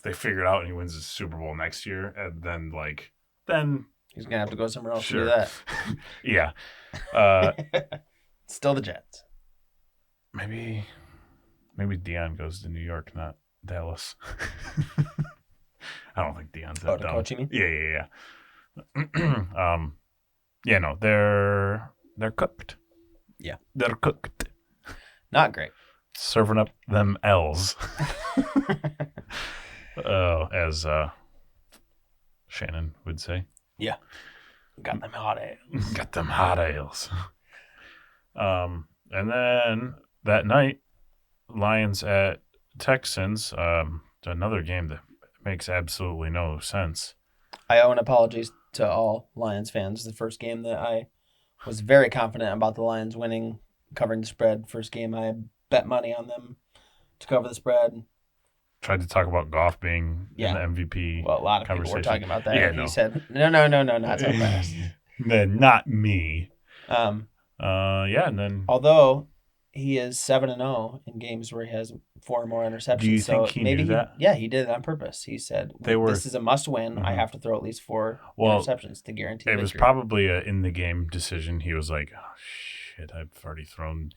they figure it out and he wins the Super Bowl next year, and then he's going to have to go somewhere else to do that. Yeah. Still the Jets. Maybe Deion goes to New York, not Dallas. I don't think Deion's that dumb. Coach, you mean? Yeah. No, they're cooked. Yeah. They're cooked. Not great. Serving up them L's. As Shannon would say. Yeah. Got them hot ales. Got them hot ales. And then that night, Lions at Texans, another game that makes absolutely no sense. I owe an apologies to all Lions fans. The first game that I was very confident about the Lions winning, covering the spread. First game I bet money on them to cover the spread. Tried to talk about Goff being in the MVP. Well, a lot of people were talking about that. Yeah, He said, no, not so fast. Not me. And then although he is 7-0 in games where he has 4 more interceptions. Do you think he knew that? Yeah, he did it on purpose. He said, this is a must-win. Mm-hmm. I have to throw at least 4 interceptions to guarantee victory. It was probably an in-the-game decision. He was like, oh, shit, I've already thrown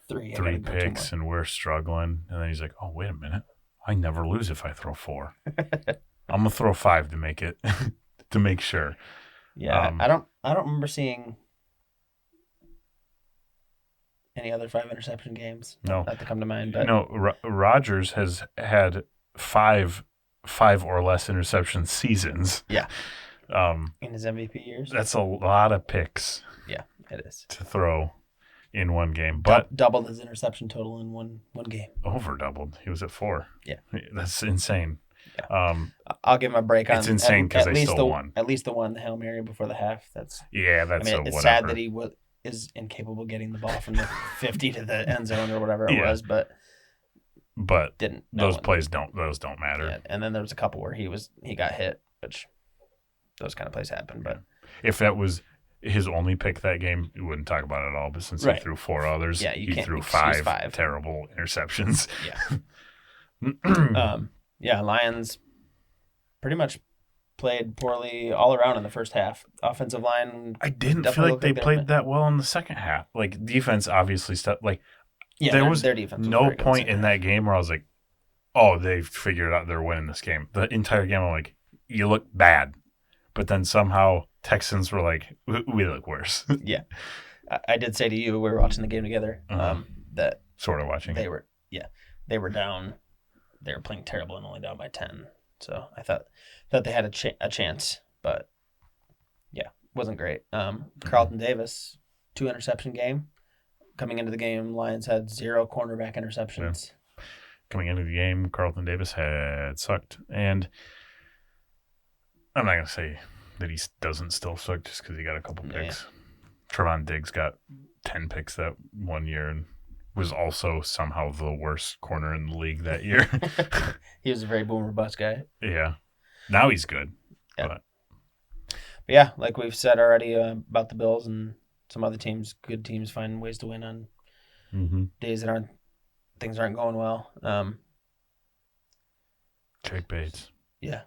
3 picks and we're struggling. And then he's like, oh, wait a minute. I never lose if I throw 4. I'm going to throw 5 to make it, to make sure. Yeah, I don't remember seeing any other 5 interception games. No. Not to come to mind. But Rodgers has had 5 or less interception seasons. Yeah. In his MVP years. That's a lot of picks. Yeah, it is. To throw in one game. But doubled his interception total in one game. Over doubled. He was at 4. Yeah. That's insane. Yeah. I'll give him a break on. It's insane because they still won. At least the one Hail Mary before the half. It's whatever. sad that he is incapable of getting the ball from the 50 to the end zone or whatever it was, but those plays don't matter. Yeah. And then there was a couple where he got hit, which those kind of plays happen. But if that was his only pick that game, we wouldn't talk about it at all. But since he threw 4 others, he threw 5 terrible interceptions. Yeah. Lions pretty much played poorly all around in the first half. Offensive line. I didn't feel like they played that well in the second half. Like defense, obviously, there was their defense no point in that game where I was like, "Oh, they figured out they're winning this game." The entire game, I'm like, "You look bad," but then somehow Texans were like, "We look worse." Yeah, I did say to you, we were watching the game together. That sort of watching. They were down. They were playing terrible and only down by 10. So I thought they had a chance, but wasn't great. Carlton Davis, 2 interception game. Coming into the game, Lions had 0 cornerback interceptions. Yeah. Coming into the game, Carlton Davis had sucked, and I'm not gonna say that he doesn't still suck just because he got a couple picks. Yeah. Trevon Diggs got 10 picks that one year and was also somehow the worst corner in the league that year. He was a very boomer bust guy. Yeah. Now he's good. Yeah. But yeah, like we've said already about the Bills and some other teams, good teams find ways to win on days that things aren't going well. Jake Bates. Yeah.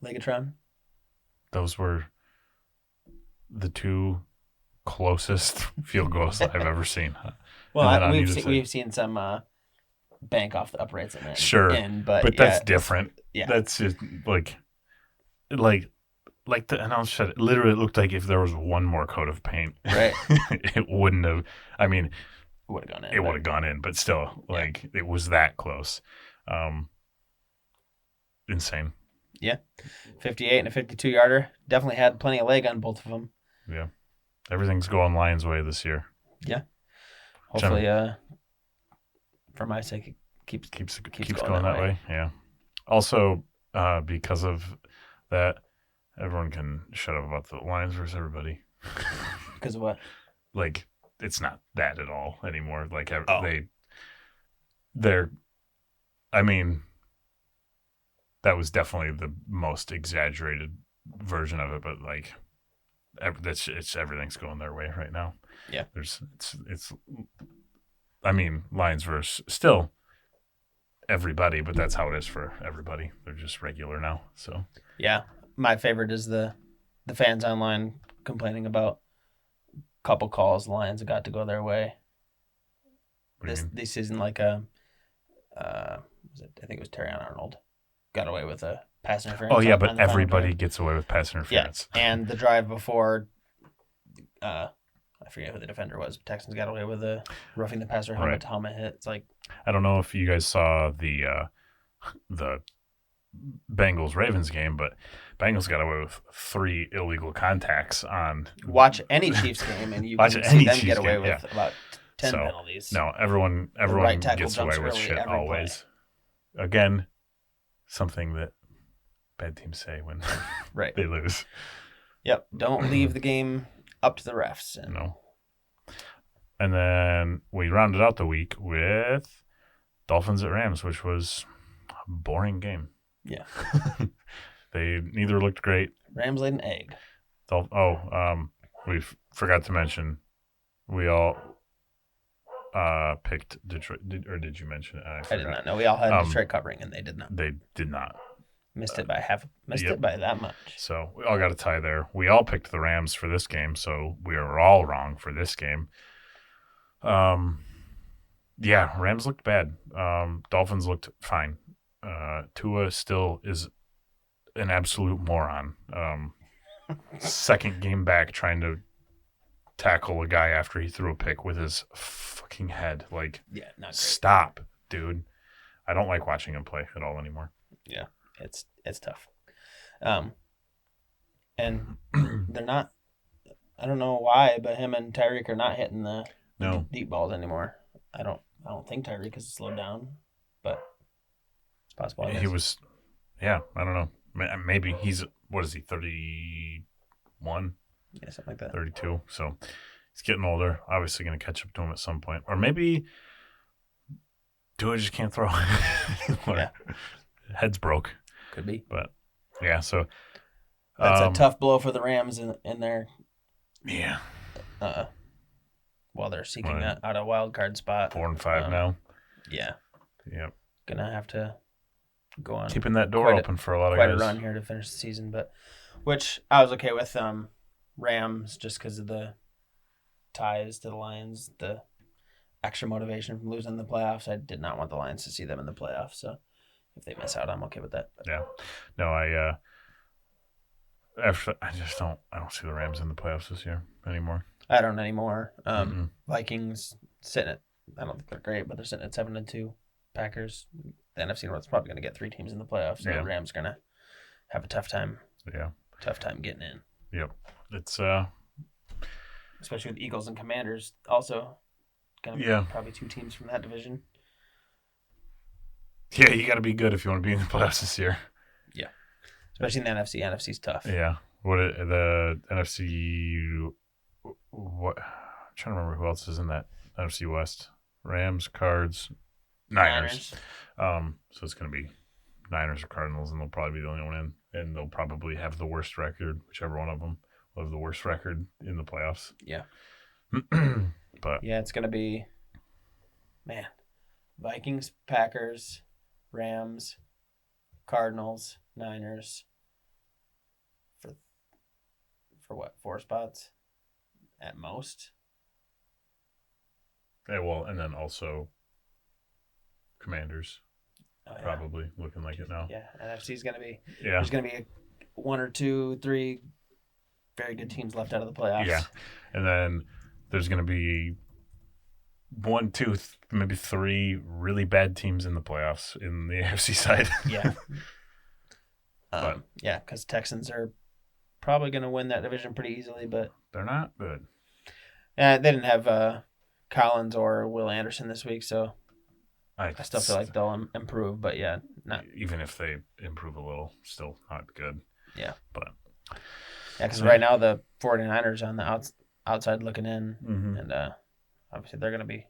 Legatron. Those were the 2 closest field goals I've ever seen. Well, we've seen some bank off the uprights in there. Sure, but that's different. Yeah, that's just like the announce shot. It literally looked like if there was one more coat of paint, right, it wouldn't have. I mean, it would have gone in. It would have gone in, but still, it was that close. Insane. Yeah. 58 and a 52-yarder. Definitely had plenty of leg on both of them. Yeah. Everything's going Lions' way this year. Yeah. Hopefully, for my sake, it keeps going that way. Yeah. Also, because of that, everyone can shut up about the Lions versus everybody. Because of what? Like, it's not that at all anymore. Like, they're, I mean, that was definitely the most exaggerated version of it, but like, everything's going their way right now. Yeah. I mean, Lions versus still everybody, but that's how it is for everybody. They're just regular now. So yeah, my favorite is the fans online complaining about a couple calls the Lions got to go their way. This season, like I think it was Terry Arnold got away with a pass interference. Oh yeah, but everybody gets away with pass interference. Yeah, and the drive before, I forget who the defender was. Texans got away with a roughing the passer helmet to helmet hit. It's like, I don't know if you guys saw the Bengals Ravens game, but Bengals got away with 3 illegal contacts on. Watch any Chiefs game and you can see them get away with about 10 penalties. No, everyone gets away with shit always. Play. Again, something that bad teams say when they lose. Yep. Don't leave the game up to the refs. No. And then we rounded out the week with Dolphins at Rams, which was a boring game. Yeah. They neither looked great. Rams laid an egg. We forgot to mention we all picked Detroit. Did you mention it? I did not know. We all had Detroit covering, and they did not. They did not. Missed it by it by that much. So we all got a tie there. We all picked the Rams for this game, so we were all wrong for this game. Yeah, Rams looked bad. Dolphins looked fine. Tua still is an absolute moron. Second game back trying to tackle a guy after he threw a pick with his fucking head. Like, yeah, not great. Stop, dude. I don't like watching him play at all anymore. Yeah, it's tough. And they're not. I don't know why, but him and Tyreek are not hitting the deep balls anymore. I don't think Tyreek has slowed down, but it's possible. He was, I don't know. Maybe he's, what is he, 31? Yeah, something like that. 32. So he's getting older. Obviously going to catch up to him at some point. Or maybe Tua just can't throw. Yeah. Head's broke. Could be. But, yeah, so. That's a tough blow for the Rams in their. Yeah. While they're seeking out a wild card spot. 4 and 5 now. Yeah. Yep. Gonna have to go on. Keeping that door open for a lot of guys. Quite a run here to finish the season, but which I was okay with. Rams just because of the ties to the Lions, the extra motivation from losing the playoffs. I did not want the Lions to see them in the playoffs, so if they miss out, I'm okay with that. But. Yeah. No, I don't see the Rams in the playoffs this year anymore. I don't anymore. Vikings sitting at, I don't think they're great, but they're sitting at 7-2. Packers, the NFC North's probably going to get 3 teams in the playoffs. So the Rams going to have a tough time. Yeah. Tough time getting in. Yep. It's especially with Eagles and Commanders also going to be probably 2 teams from that division. Yeah, you got to be good if you want to be in the playoffs this year. Yeah. Especially in the NFC. NFC's tough. Yeah. The NFC, what? I'm trying to remember who else is in that NFC West. Rams, Cards, Niners. So it's going to be Niners or Cardinals, and they'll probably be the only one in. And they'll probably have the worst record, whichever one of them will have the worst record in the playoffs. Yeah. But yeah, it's going to be, Vikings, Packers, Rams, Cardinals, Niners. For what, 4 spots at most? Yeah, well, and then also Commanders. Probably looking like it now. Yeah, NFC's going to be. Yeah. There's going to be 1 or 2, 3 very good teams left out of the playoffs. Yeah, and then there's going to be 1, 2, maybe 3 really bad teams in the playoffs in the AFC side. Yeah. Yeah, because Texans are probably going to win that division pretty easily, but they're not good. they didn't have Collins or Will Anderson this week, so I still feel like they'll improve. But yeah, not even if they improve a little, still not good. Yeah, but because right now the 49ers are on the outside looking in, and obviously they're going to be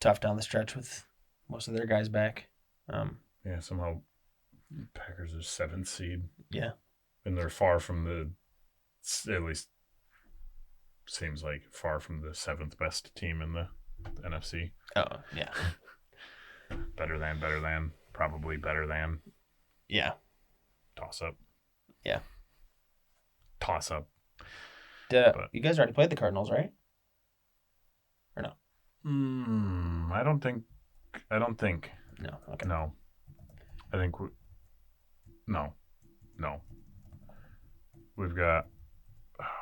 tough down the stretch with most of their guys back. Yeah, somehow Packers are 7th seed. Yeah, and they're far from at least seems like far from the 7th best team in the NFC. Oh yeah, better than, probably better than. Yeah, toss up. Yeah, toss up. You guys already played the Cardinals, right? Or no? I don't think. No. Okay. No. I think no. We've got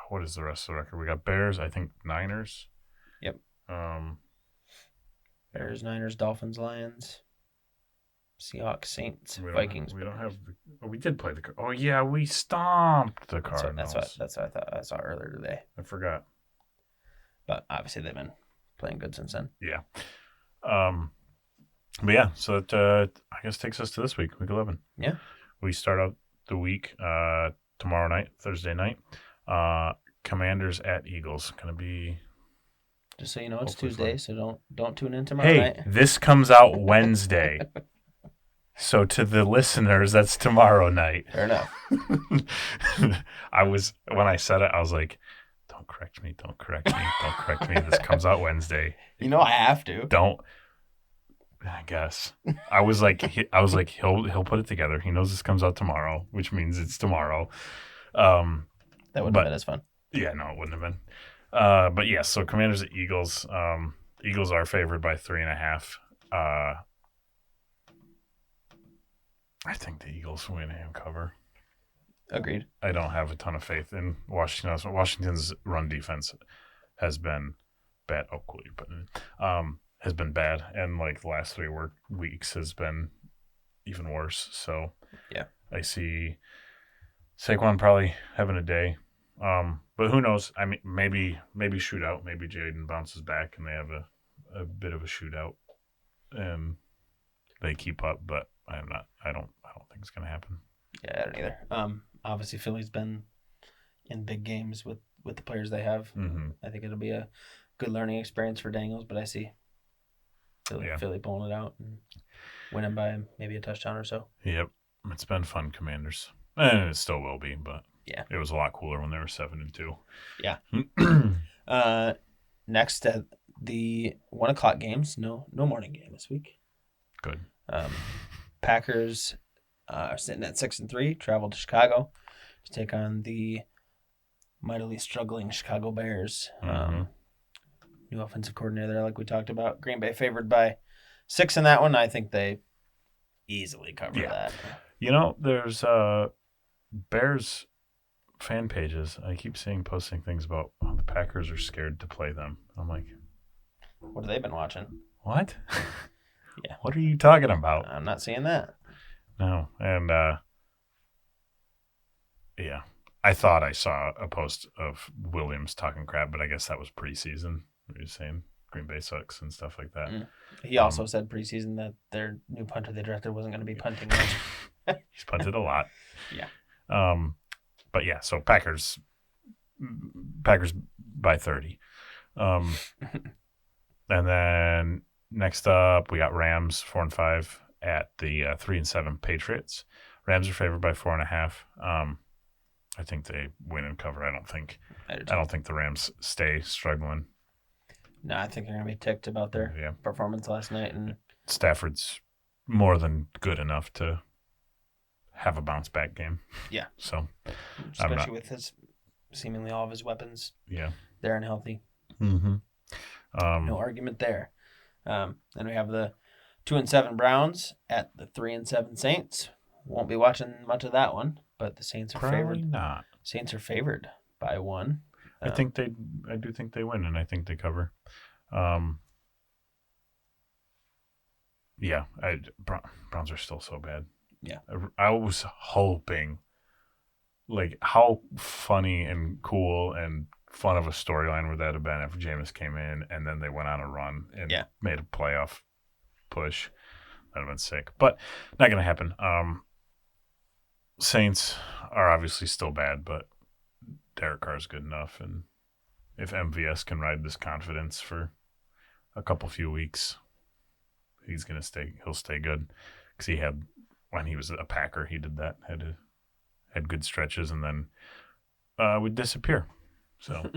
what is the rest of the record? We got Bears, I think Niners. Yep. Bears, Niners, Dolphins, Lions, Seahawks, Saints, Vikings. We don't have. We did play the. Oh yeah, we stomped the Cardinals. That's what I thought I saw earlier today. I forgot. But obviously they've been playing good since then. Yeah. But yeah, so that I guess takes us to this week 11. Yeah. We start out the week tomorrow night, Thursday night. Commanders at Eagles. Gonna be. Just so you know, it's Tuesday, so don't tune in tomorrow night. Hey, this comes out Wednesday. So to the listeners, that's tomorrow night. Fair enough. When I said it, I was like, don't correct me. This comes out Wednesday. You know I have to. Don't. I guess. I was like, he'll put it together. He knows this comes out tomorrow, which means it's tomorrow. That wouldn't have been as fun. Yeah, no, it wouldn't have been. But yeah, so Commanders at Eagles. Eagles are favored by 3.5. I think the Eagles win and cover. Agreed. I don't have a ton of faith in Washington. Washington's run defense has been bad. Oh, cool, you put it in. Has been bad, and like the last 3 weeks has been even worse. So yeah, I see Saquon probably having a day. But who knows? I mean, maybe shootout. Maybe Jaden bounces back and they have a bit of a shootout, and they keep up. But I don't think it's gonna happen. Yeah, I don't either. Obviously Philly's been in big games with the players they have. I think it'll be a good learning experience for Daniels, but I see Philly pulling it out and winning by maybe a touchdown or so. Yep, it's been fun, Commanders, and it still will be. But yeah, it was a lot cooler when they were 7-2. Yeah. Next at the 1:00 games. No morning game this week. Good. Packers are sitting at 6-3. Travel to Chicago to take on the mightily struggling Chicago Bears. New offensive coordinator there, like we talked about. Green Bay favored by 6 in that one. I think they easily cover that. You know, there's Bears fan pages. I keep seeing posting things about the Packers are scared to play them. I'm like, what have they been watching? What? Yeah. What are you talking about? I'm not seeing that. No. And yeah. I thought I saw a post of Williams talking crap, but I guess that was preseason. He was saying Green Bay sucks and stuff like that. He also said preseason that their new punter they drafted wasn't going to be punting much. He's punted a lot. Yeah. But yeah, so Packers by 30. And then next up we got Rams 4-5 at the 3-7 Patriots. Rams are favored by 4.5. I think they win and cover. I don't think the Rams stay struggling. No, I think they're going to be ticked about their performance last night. And Stafford's more than good enough to have a bounce back game. Yeah. So, especially with his seemingly all of his weapons. Yeah. They're unhealthy. Mm-hmm. No argument there. Then we have the 2-7 Browns at the 3-7 Saints. Won't be watching much of that one, but the Saints are Probably favored. Not. Saints are favored by 1. I do think they win, and I think they cover. Yeah, Browns are still so bad. Yeah. I was hoping, like, how funny and cool and fun of a storyline would that have been if Jameis came in and then they went on a run and made a playoff push. That would have been sick. But not going to happen. Saints are obviously still bad, but Derek Carr's good enough. And if MVS can ride this confidence for a few weeks, he'll stay good. Because he had, when he was a Packer, he did that. Had good stretches and then would disappear. So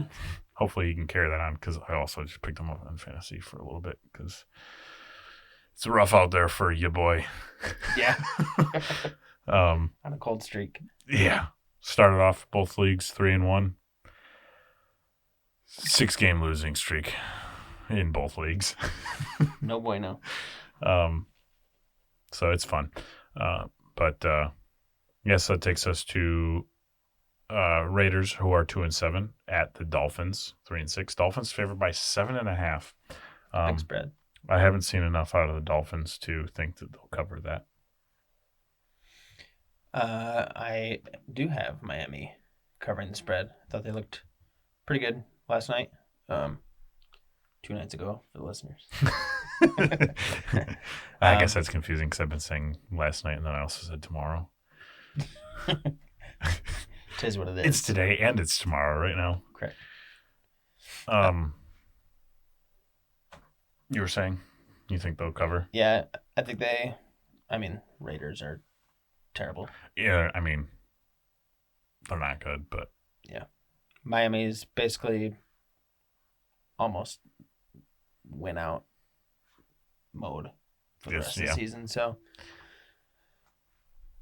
hopefully he can carry that on, because I also just picked him up on fantasy for a little bit because it's rough out there for you, boy. Yeah. On a cold streak. Yeah. Started off both leagues 3-1. 6-game losing streak in both leagues. No bueno. So it's fun. But yes, that takes us to Raiders, who are 2-7, at the Dolphins, 3-6. Dolphins favored by 7.5. Big spread. I haven't seen enough out of the Dolphins to think that they'll cover that. I do have Miami covering the spread. I thought they looked pretty good last night. 2 nights ago for the listeners. I guess that's confusing because I've been saying last night and then I also said tomorrow. It is what it is. It's today and it's tomorrow right now. Correct. You were saying you think they'll cover? Yeah, I think Raiders are terrible. Yeah, they're not good, but yeah. Miami's basically almost win out mode for the rest of the season, so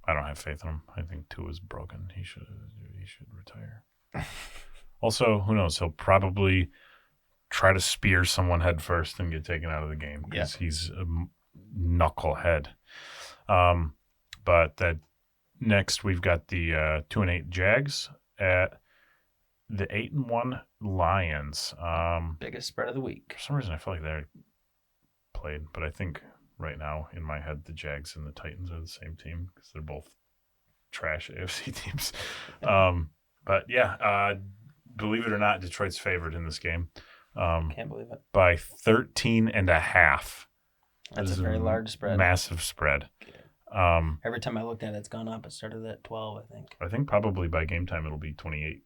I don't have faith in him. I think Tua's broken. He should retire. Also, who knows? He'll probably try to spear someone head first and get taken out of the game because he's a knucklehead. But that next we've got the 2-8 Jags at the 8-1 Lions. Biggest spread of the week. For some reason, I feel like they're played, but I think right now in my head the Jags and the Titans are the same team because they're both trash AFC teams. But yeah, believe it or not, Detroit's favored in this game. Can't believe it. By 13.5. That's a very large spread. Massive spread. Every time I looked at it, it's gone up. It started at 12, I think. I think probably by game time it'll be 28.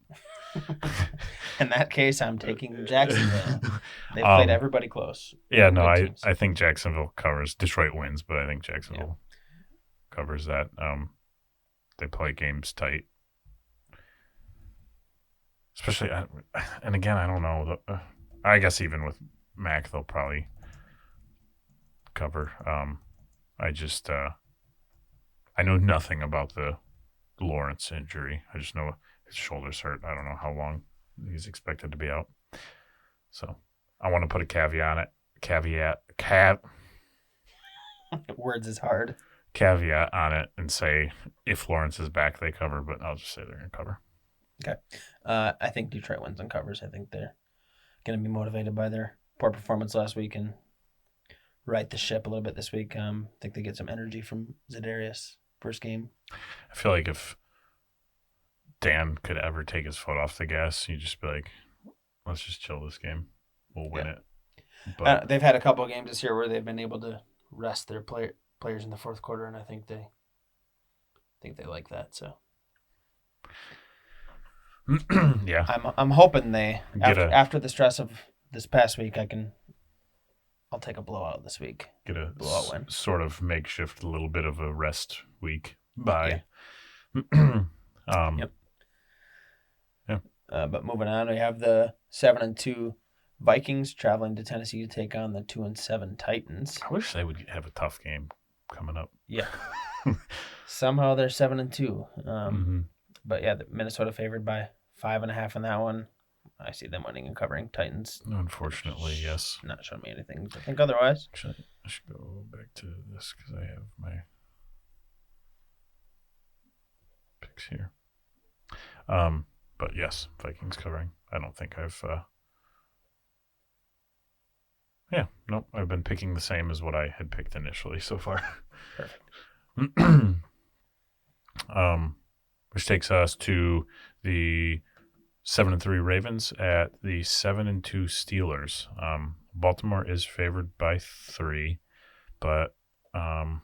In that case, I'm taking Jacksonville. They played everybody close. Yeah, no, I think Jacksonville covers. Detroit wins, but I think Jacksonville covers that. They play games tight. Especially, and again, I don't know. I guess even with Mac, they'll probably cover. I know nothing about the Lawrence injury. I just know his shoulder's hurt. I don't know how long he's expected to be out. So I want to put a caveat on it. Words is hard. Caveat on it and say if Lawrence is back, they cover, but I'll just say they're going to cover. Okay. I think Detroit wins and covers. I think they're going to be motivated by their poor performance last week and right the ship a little bit this week. I think they get some energy from Tre'Davious first game. I feel like if Dan could ever take his foot off the gas, you'd just be like, let's just chill this game. We'll win it. But they've had a couple of games this year where they've been able to rest their players in the fourth quarter, and I think they like that. So yeah, I'm hoping they after the stress of this past week, I'll take a blowout this week. Get a blowout win. Sort of makeshift, a little bit of a rest week by. Yeah. Yep. Yeah. But moving on, we have the 7-2 Vikings traveling to Tennessee to take on the 2-7 Titans. I wish they would have a tough game coming up. Yeah. Somehow they're 7-2. But yeah, Minnesota favored by 5.5 in that one. I see them winning and covering. Titans. Unfortunately, yes. Not showing me anything to think otherwise. Actually, I should go back to this because I have my picks here. But yes, Vikings covering. I don't think I've. I've been picking the same as what I had picked initially so far. Perfect. which takes us to the 7-3 Ravens at the 7-2 Steelers. Baltimore is favored by 3, but I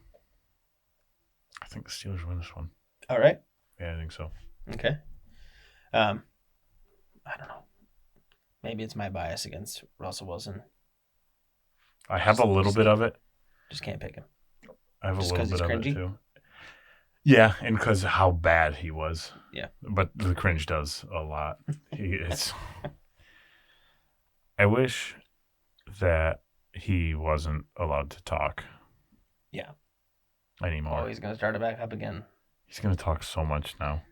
think the Steelers win this one. All right. Yeah, I think so. Okay. I don't know. Maybe it's my bias against Russell Wilson. I have a little bit of it. Just can't pick him. I have just a little bit of cringy? it too. Yeah, and because of how bad he was. Yeah. But the cringe does a lot. I wish that he wasn't allowed to talk. Yeah. Anymore. Oh, he's going to start it back up again. He's going to talk so much now.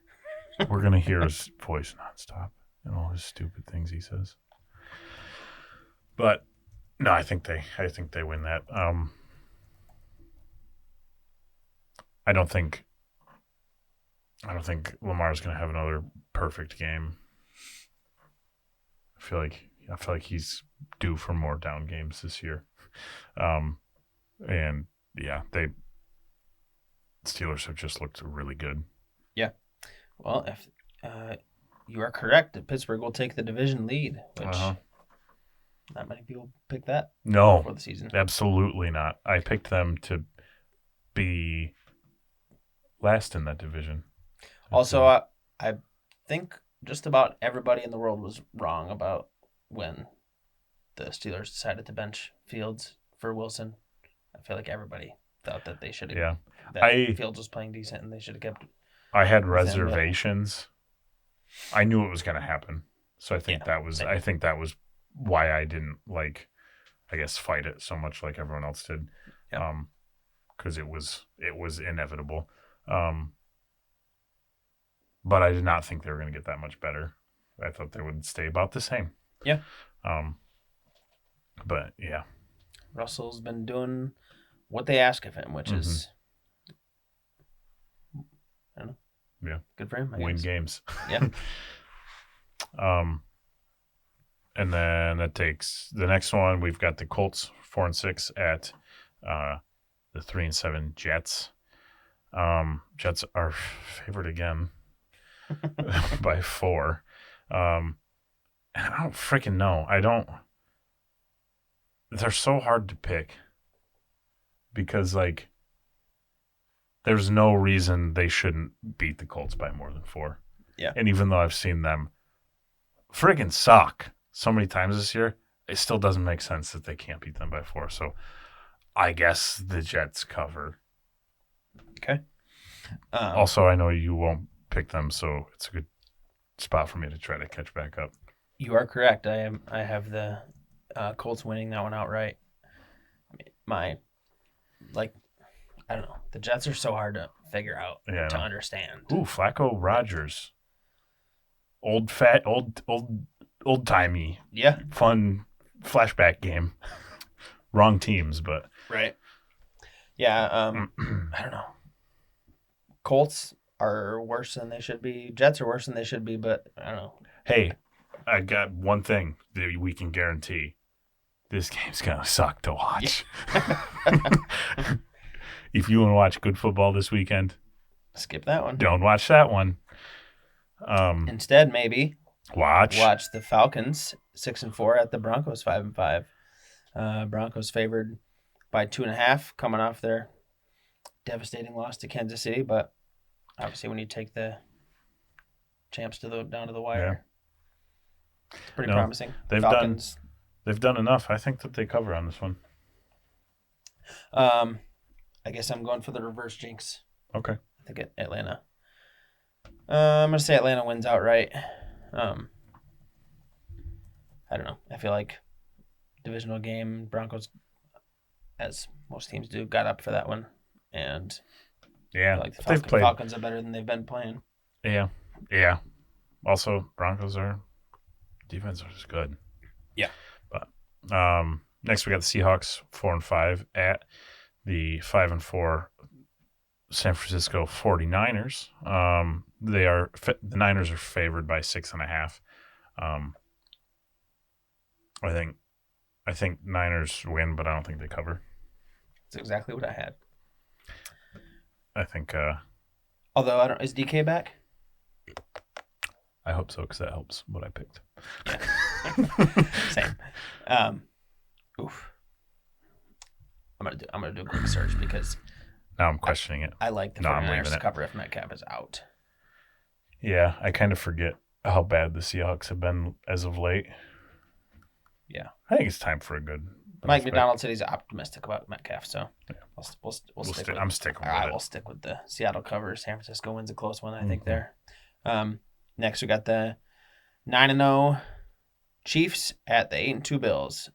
We're going to hear his voice nonstop and all his stupid things he says. But no, I think they win that. I don't think Lamar's going to have another perfect game. I feel like he's due for more down games this year. And yeah, Steelers have just looked really good. Yeah. Well, if you are correct, Pittsburgh will take the division lead, which not many people pick that for the season. Absolutely not. I picked them to be last in that division. Also, I think just about everybody in the world was wrong about when the Steelers decided to bench Fields for Wilson. I feel like everybody thought that they should have. Yeah. That Fields was playing decent and they should have kept. I had reservations. I knew it was going to happen, so I think that was. Same. I think that was why I didn't fight it so much like everyone else did. Yeah. Because it was inevitable. But I did not think they were going to get that much better. I thought they would stay about the same. Yeah. But yeah. Russell's been doing what they ask of him, which is, I don't know. Yeah. Good for him. Win games. Yeah. And then that takes the next one. We've got the Colts 4-6 at the 3-7 Jets. Jets are favored again by 4. And I don't freaking know. They're so hard to pick because there's no reason they shouldn't beat the Colts by more than 4. Yeah. And even though I've seen them friggin' suck so many times this year, it still doesn't make sense that they can't beat them by 4. So I guess the Jets cover. Okay. Also, I know you won't pick them, so it's a good spot for me to try to catch back up. You are correct. I have the Colts winning that one outright. I don't know. The Jets are so hard to figure out to understand. Ooh, Flacco Rodgers. Old timey. Yeah. Fun flashback game. Wrong teams, but right. Yeah. I don't know. Colts are worse than they should be. Jets are worse than they should be, but I don't know. Hey, I got one thing that we can guarantee. This game's gonna suck to watch. Yeah. If you want to watch good football this weekend, skip that one. Don't watch that one. Instead, maybe watch the Falcons 6-4 at the Broncos 5-5. Broncos favored by 2.5, coming off their devastating loss to Kansas City, but obviously when you take the champs down to the wire, it's pretty promising. They've done enough. I think that they cover on this one. I guess I'm going for the reverse jinx. Okay. I think Atlanta. I'm going to say Atlanta wins outright. I don't know. I feel like divisional game, Broncos, as most teams do, got up for that one. And yeah, I feel like the Falcons are better than they've been playing. Yeah. Also, Broncos defense are just good. Yeah. But next we got the Seahawks 4-5 at the 5-4 San Francisco 49ers. The Niners are favored by 6.5. I think Niners win, but I don't think they cover. That's exactly what I had. I think Although, is DK back? I hope so, because that helps what I picked. Yeah. Same. Oof. I'm gonna do a quick search because now I'm questioning it. I like the 49ers to cover if Metcalf is out. Yeah, I kind of forget how bad the Seahawks have been as of late. Yeah. I think it's time for a good. Mike McDonald said he's optimistic about Metcalf, so yeah. we'll stick with it. I'm sticking with it. All right, we'll stick with the Seattle cover. San Francisco wins a close one, I think, there. Next, we got the 9-0 Chiefs at the 8-2 Bills.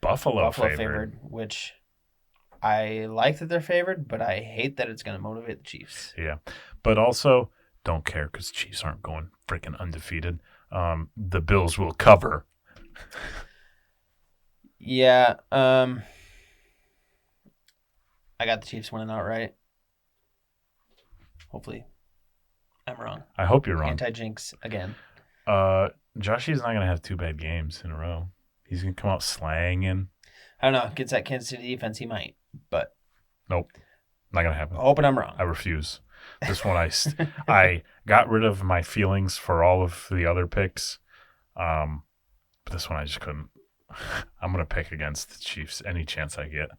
Buffalo favored, which I like that they're favored, but I hate that it's going to motivate the Chiefs. Yeah, but also don't care because Chiefs aren't going freaking undefeated. The Bills will cover. Yeah, I got the Chiefs winning outright. Hopefully, I'm wrong. I hope you're wrong. Anti-jinx again. Joshy's not going to have 2 bad games in a row. He's going to come out slanging. I don't know. Against that Kansas City defense, he might, but nope, not going to happen. Hoping I'm wrong. I refuse. This one, I got rid of my feelings for all of the other picks. But this one, I just couldn't. I'm going to pick against the Chiefs any chance I get.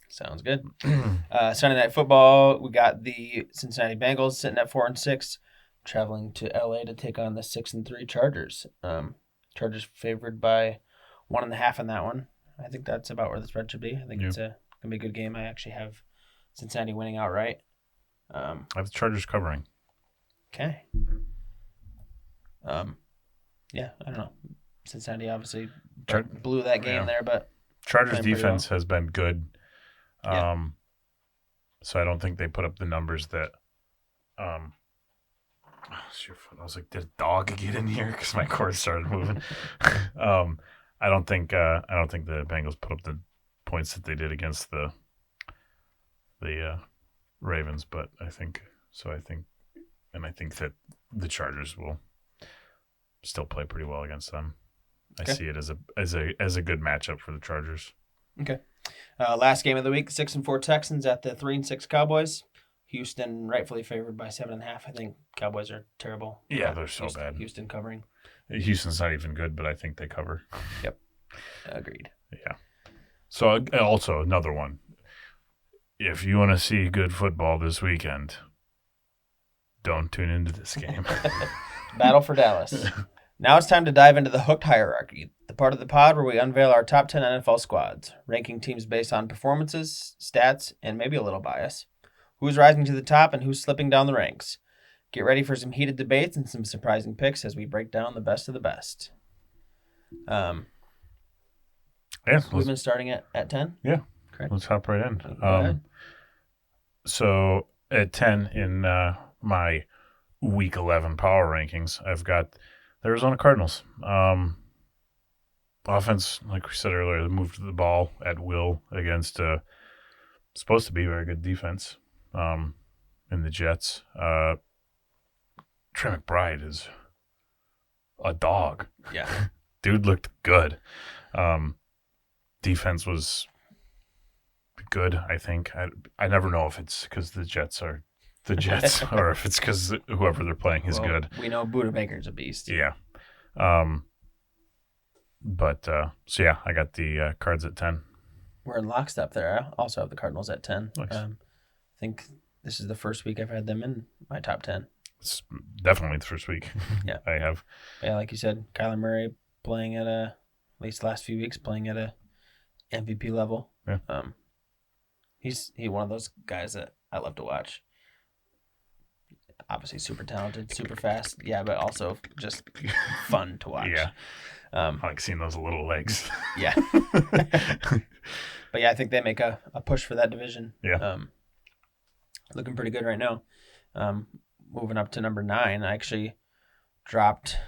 Sounds good. Sunday Night Football, we got the Cincinnati Bengals sitting at 4-6, traveling to LA to take on the 6-3 Chargers. Chargers favored by 1.5 in that one. I think that's about where the spread should be. I think it's gonna be a good game. I actually have Cincinnati winning outright. I have the Chargers covering. Okay. Yeah, I don't know. Cincinnati obviously blew that game there, but Chargers defense has been good. So I don't think they put up the numbers that. I was like, did a dog get in here? Because my cord started moving. I don't think the Bengals put up the points that they did against the Ravens, but I think that the Chargers will still play pretty well against them. Okay. I see it as a good matchup for the Chargers. Okay. Last game of the week, 6-4 Texans at the 3-6 Cowboys. Houston rightfully favored by 7.5. I think Cowboys are terrible. Yeah, they're so bad. Houston covering. Houston's not even good, but I think they cover. Yep. Agreed. Yeah. So also another one. If you want to see good football this weekend, don't tune into this game. Battle for Dallas. Now it's time to dive into the Hooked Heirarchy, the part of the pod where we unveil our top 10 NFL squads, ranking teams based on performances, stats, and maybe a little bias. Who's rising to the top and who's slipping down the ranks? Get ready for some heated debates and some surprising picks as we break down the best of the best. We've been starting at 10? Yeah. Correct. Let's hop right in. So at 10 in my Week 11 power rankings, I've got the Arizona Cardinals. Offense, like we said earlier, they moved the ball at will against supposed to be a very good defense in the Jets. Trey McBride is a dog. Yeah. Dude looked good. Defense was good, I think. I never know if it's because the Jets are the Jets or if it's because whoever they're playing is good. We know Buda Baker's a beast. Yeah. So yeah, I got the Cards at 10. We're in lockstep there. I also have the Cardinals at 10. Nice. I think this is the first week I've had them in my top 10. It's definitely the first week. Yeah. I have. Yeah, like you said, Kyler Murray playing at at least the last few weeks, playing at a MVP level. Yeah. He's one of those guys that I love to watch. Obviously super talented, super fast. Yeah, but also just fun to watch. Yeah. I like seeing those little legs. Yeah. But yeah, I think they make a push for that division. Yeah. Looking pretty good right now. Moving up to number 9, I actually dropped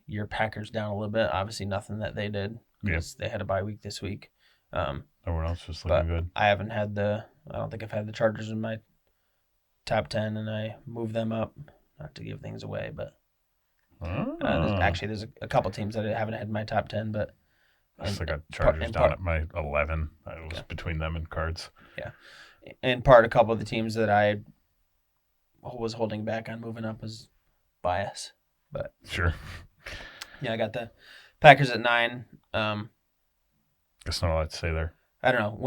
your Packers down a little bit. Obviously nothing that they did because they had a bye week this week. Everyone else was looking good. I don't think I've had the Chargers in my top 10, and I moved them up. Not to give things away, but there's a couple teams that I haven't had in my top 10, but I still got Chargers down at my 11. It was between them and Cards. Yeah. In part, a couple of the teams that I was holding back on moving up was bias. But sure. Yeah, I got the Packers at 9. There's not a lot to say there. I don't know.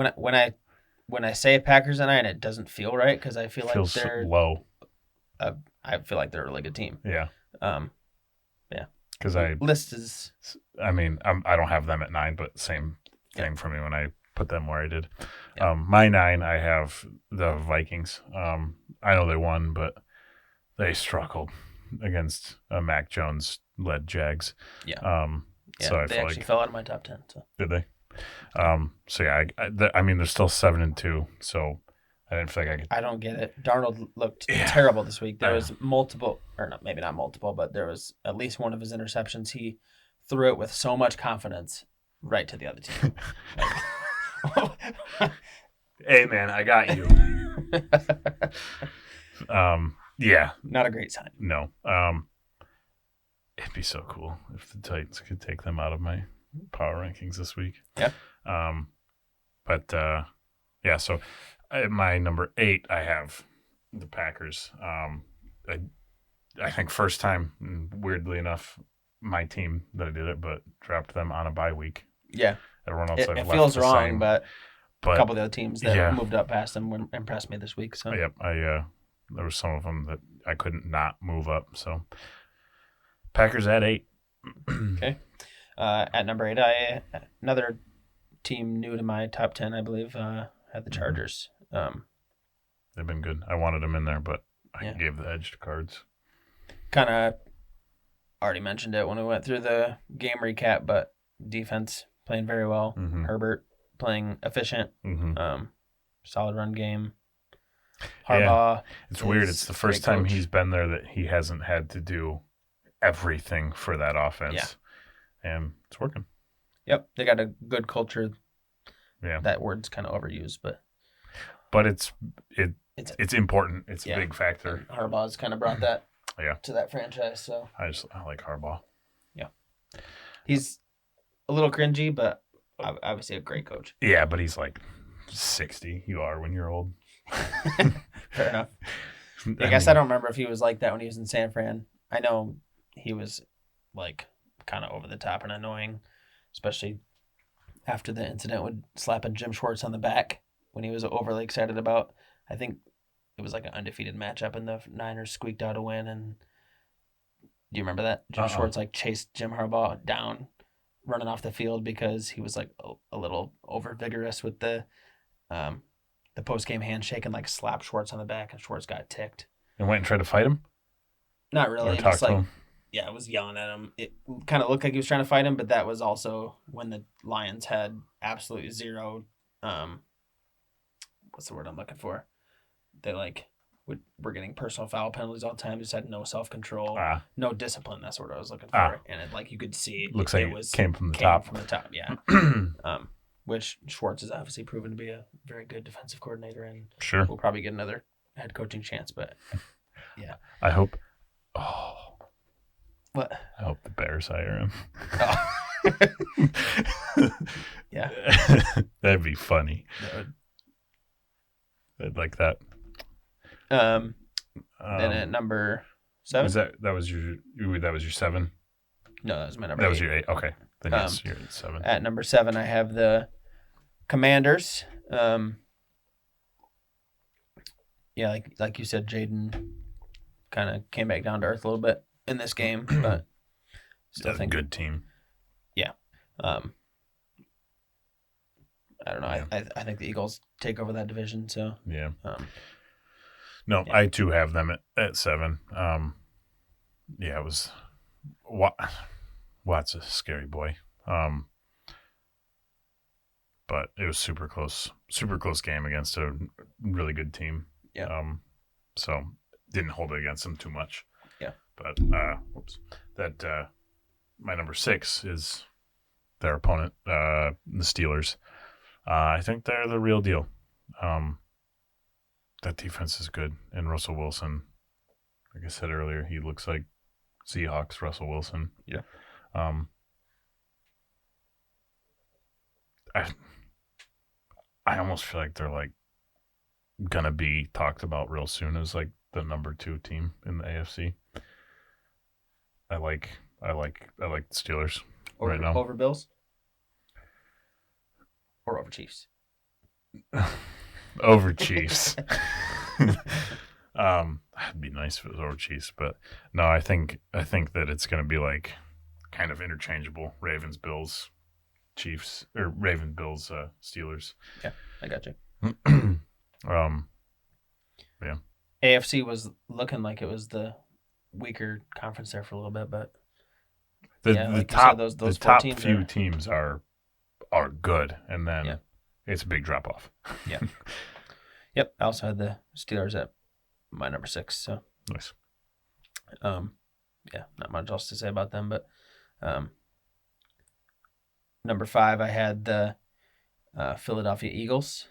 When I say Packers at 9, it doesn't feel right because I feel like Feels they're low. I feel like they're a really good team. Yeah. Yeah. Because list is. I mean, I don't have them at 9, but same thing for me when I put them where I did. Yeah. My 9, I have the Vikings. I know they won, but they struggled against Mac Jones led Jags. Yeah. So I they actually fell out of my top 10. So. Did they? So yeah, I mean, they're still 7-2. So I didn't feel like I could. I don't get it. Darnold looked terrible this week. There was multiple, or not, maybe not multiple, but there was at least one of his interceptions. He threw it with so much confidence right to the other team. Hey man, I got you. Yeah. Not a great sign. No. It'd be so cool if the Titans could take them out of my power rankings this week. Yeah. But yeah, so at my number 8, I have the Packers. I think first time, weirdly enough, my team that I did it, but dropped them on a bye week. Yeah. Everyone else it feels wrong, but a couple of the other teams that moved up past them impressed me this week. So yep, there were some of them that I couldn't not move up. So Packers at 8. Okay. At number 8, another team new to my top 10, I believe, had the Chargers. They've been good. I wanted them in there, but I gave the edge to Cards. Kind of already mentioned it when we went through the game recap, but defense playing very well. Mm-hmm. Herbert playing efficient. Mm-hmm. Solid run game. Harbaugh. It's weird. It's the first time he's been there that he hasn't had to do everything for that offense. Yeah. And it's working. Yep. They got a good culture. Yeah. That word's kind of overused, but it's important. It's a big factor. Harbaugh's kind of brought that to that franchise. So I like Harbaugh. Yeah. He's a little cringy, but obviously a great coach. Yeah, but he's like 60. You are when you're old. Fair enough. I guess I don't remember if he was like that when he was in San Fran. I know he was like kind of over the top and annoying, especially after the incident with slapping Jim Schwartz on the back when he was overly excited about, I think it was like an undefeated matchup and the Niners squeaked out a win. And do you remember that? Jim Schwartz like chased Jim Harbaugh down running off the field because he was like a little over vigorous with the post-game handshake and like slapped Schwartz on the back and Schwartz got ticked. And went and tried to fight him? Not really. Just like, I was yelling at him. It kind of looked like he was trying to fight him, but that was also when the Lions had absolutely zero, what's the word I'm looking for? They were getting personal foul penalties all the time. Just had no self-control, no discipline. That's what I was looking for. And it, you could see looks like it came from the top. Yeah. Which Schwartz has obviously proven to be a very good defensive coordinator, and we'll probably get another head coaching chance. But yeah, I hope. Oh, what? I hope the Bears hire him. Yeah, that'd be funny. I'd like that. Then at number 7, that was your 7? No, that was my number. That 8. was your 8. Okay, then yes, you're at 7. At number 7, I have the Commanders. Like you said, Jaden kind of came back down to earth a little bit in this game, but still think a good team. Yeah. I don't know. Yeah. I think the Eagles take over that division. So yeah. I too have them at 7. It was Watt's a scary boy. But it was super close game against a really good team. Yeah. So didn't hold it against them too much. Yeah. But my number 6 is their opponent, the Steelers. I think they're the real deal. That defense is good, and Russell Wilson, like I said earlier, he looks like Seahawks Russell Wilson. Yeah. I almost feel like they're like gonna be talked about real soon as like the number 2 team in the AFC. I like the Steelers right now. Over Bills? Or over Chiefs? Over Chiefs. It'd be nice if it was over Chiefs, but no, I think that it's going to be like kind of interchangeable. Ravens, Bills, Chiefs, or Ravens, Bills, Steelers. Yeah, I got you. Yeah. AFC was looking like it was the weaker conference there for a little bit, but the top few teams are good, and then it's a big drop off. Yeah. Yep. I also had the Steelers at my number 6. So nice. Yeah, not much else to say about them, but number 5, I had the Philadelphia Eagles.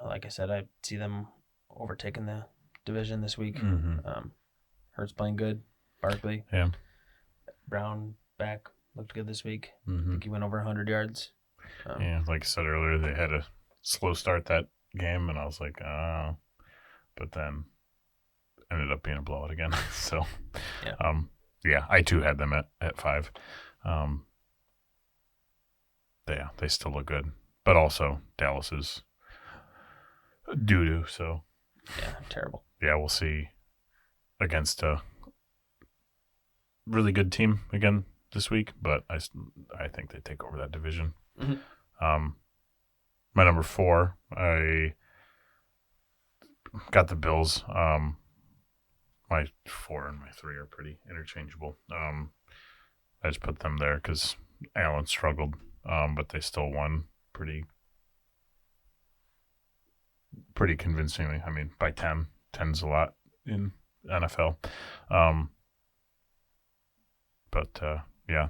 Like I said, I see them overtaking the division this week. Mm-hmm. Hurts playing good. Barkley. Yeah. Brown back looked good this week. Mm-hmm. I think he went over 100 yards. Yeah, like I said earlier, they had a slow start that game, and I was like, but then ended up being a blowout again. So, yeah, I too had them at 5. They still look good, but also Dallas is doo-doo. So, yeah, terrible. Yeah, we'll see against a really good team again this week, but I think they take over that division. Mm-hmm. My number 4, I got the Bills. My 4 and my 3 are pretty interchangeable. I just put them there because Allen struggled, but they still won pretty convincingly. I mean, by 10. 10's a lot in NFL. But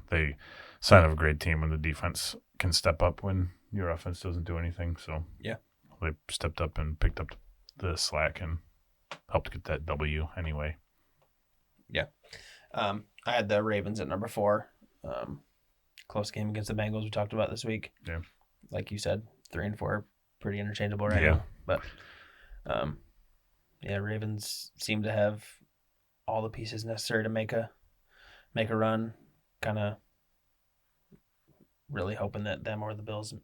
they sign of a great team when the defense can step up when your offense doesn't do anything. So yeah, they stepped up and picked up the slack and helped get that W anyway. Yeah. I had the Ravens at number 4. Close game against the Bengals we talked about this week. Yeah. Like you said, 3 and 4 are pretty interchangeable right now. But Ravens seem to have all the pieces necessary to make a run. Kind of really hoping that them or the Bills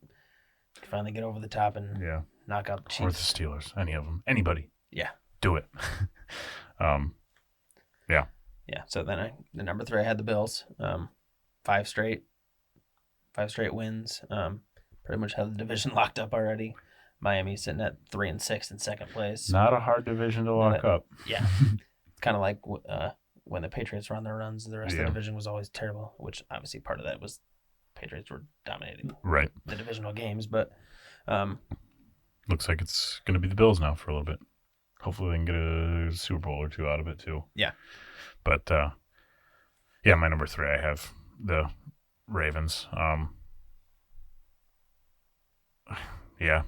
can finally get over the top and knock out the Chiefs. Or the Steelers. Any of them. Anybody. Yeah. Do it. Yeah. Yeah. So then the number 3, I had the Bills. 5 straight wins. Pretty much have the division locked up already. Miami sitting at 3 and 6 in second place. Not a hard division to lock up. Yeah. It's kind of like when the Patriots run their runs, the rest of the division was always terrible, which obviously part of that was Patriots were dominating the divisional games. But looks like it's going to be the Bills now for a little bit. Hopefully they can get a Super Bowl or 2 out of it too. Yeah. But my number 3, I have the Ravens. Yeah.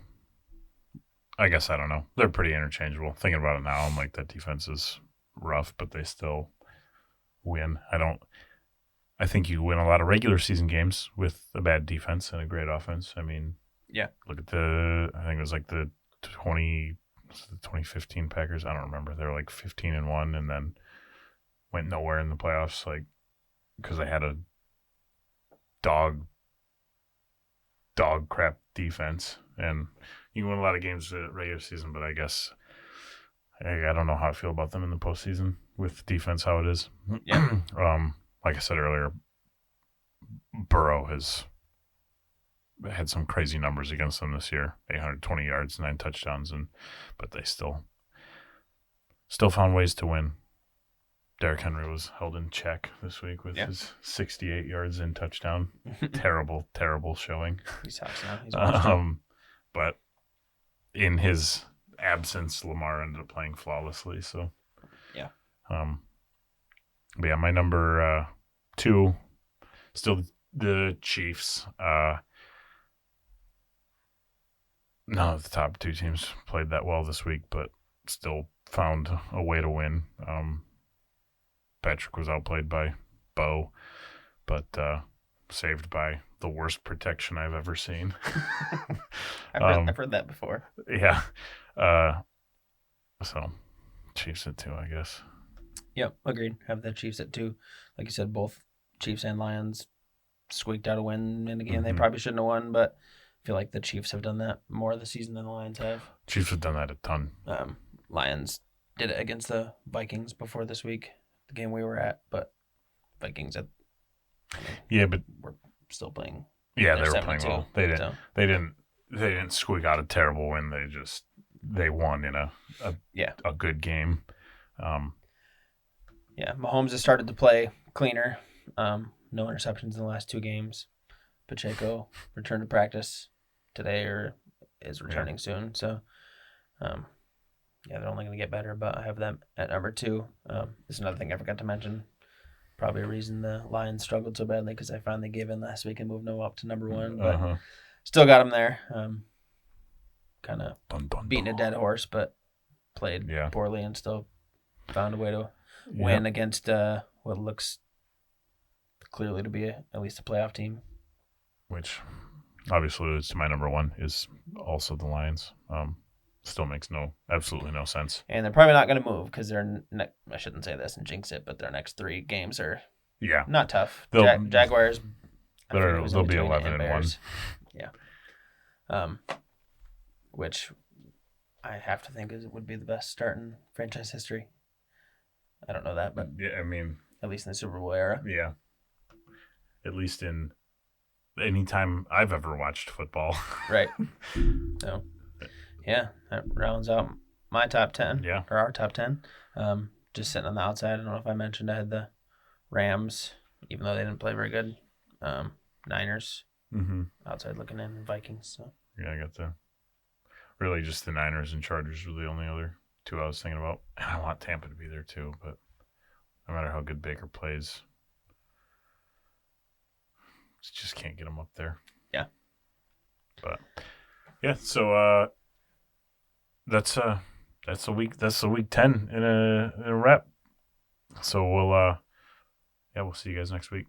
I guess I don't know. They're pretty interchangeable. Thinking about it now, I'm like, that defense is rough, but they still win. I think you win a lot of regular season games with a bad defense and a great offense. I mean, look at I think it was like the 2015 Packers. I don't remember. They were like 15-1 and then went nowhere in the playoffs, like, because they had a dog crap defense. And you can win a lot of games in regular season, but I guess I don't know how I feel about them in the postseason with defense, how it is. Yeah. Like I said earlier, Burrow has had some crazy numbers against them this year. 820 yards, 9 touchdowns, but they still found ways to win. Derrick Henry was held in check this week with his 68 yards and touchdown. Terrible showing. He sucks now. But in his absence, Lamar ended up playing flawlessly. So yeah. But yeah, my number 2, still the Chiefs. None of the top 2 teams played that well this week, but still found a way to win. Patrick was outplayed by Bo, but saved by the worst protection I've ever seen. I've heard that before. Yeah. So Chiefs at 2, I guess. Yep, agreed. Have the Chiefs at 2. Like you said, both Chiefs and Lions squeaked out a win in a game they probably shouldn't have won, but I feel like the Chiefs have done that more this season than the Lions have. Chiefs have done that a ton. Lions did it against the Vikings before this week, the game we were at, but Vikings but we're still playing. Yeah, they were playing well. They didn't squeak out a terrible win. They won in a good game. Mahomes has started to play cleaner. No interceptions in the last 2 games. Pacheco returned to practice today or is returning soon. So, they're only going to get better, but I have them at number 2. This is another thing I forgot to mention. Probably a reason the Lions struggled so badly because I finally gave in last week and moved Noah up to number 1, but still got him there. Kind of beating a dead horse, but played poorly and still found a way to win against what looks clearly to be at least a playoff team. Which obviously is my number 1 is also the Lions. Still makes absolutely no sense. And they're probably not going to move because I shouldn't say this and jinx it, but their next 3 games are not tough. Jaguars. They'll be 11-1. Yeah. Which I have to think would be the best start in franchise history. I don't know that, but I mean, at least in the Super Bowl era. Yeah. At least in any time I've ever watched football. Right. So, that rounds out my top 10. Yeah. Or our top 10. Just sitting on the outside. I don't know if I mentioned I had the Rams, even though they didn't play very good. Niners. Outside looking in, Vikings. So. Yeah, I got really just the Niners and Chargers were the only other 2 I was thinking about. And I want Tampa to be there too, but no matter how good Baker plays, just can't get him up there. Yeah. But so that's the week 10 in a wrap. So we'll see you guys next week.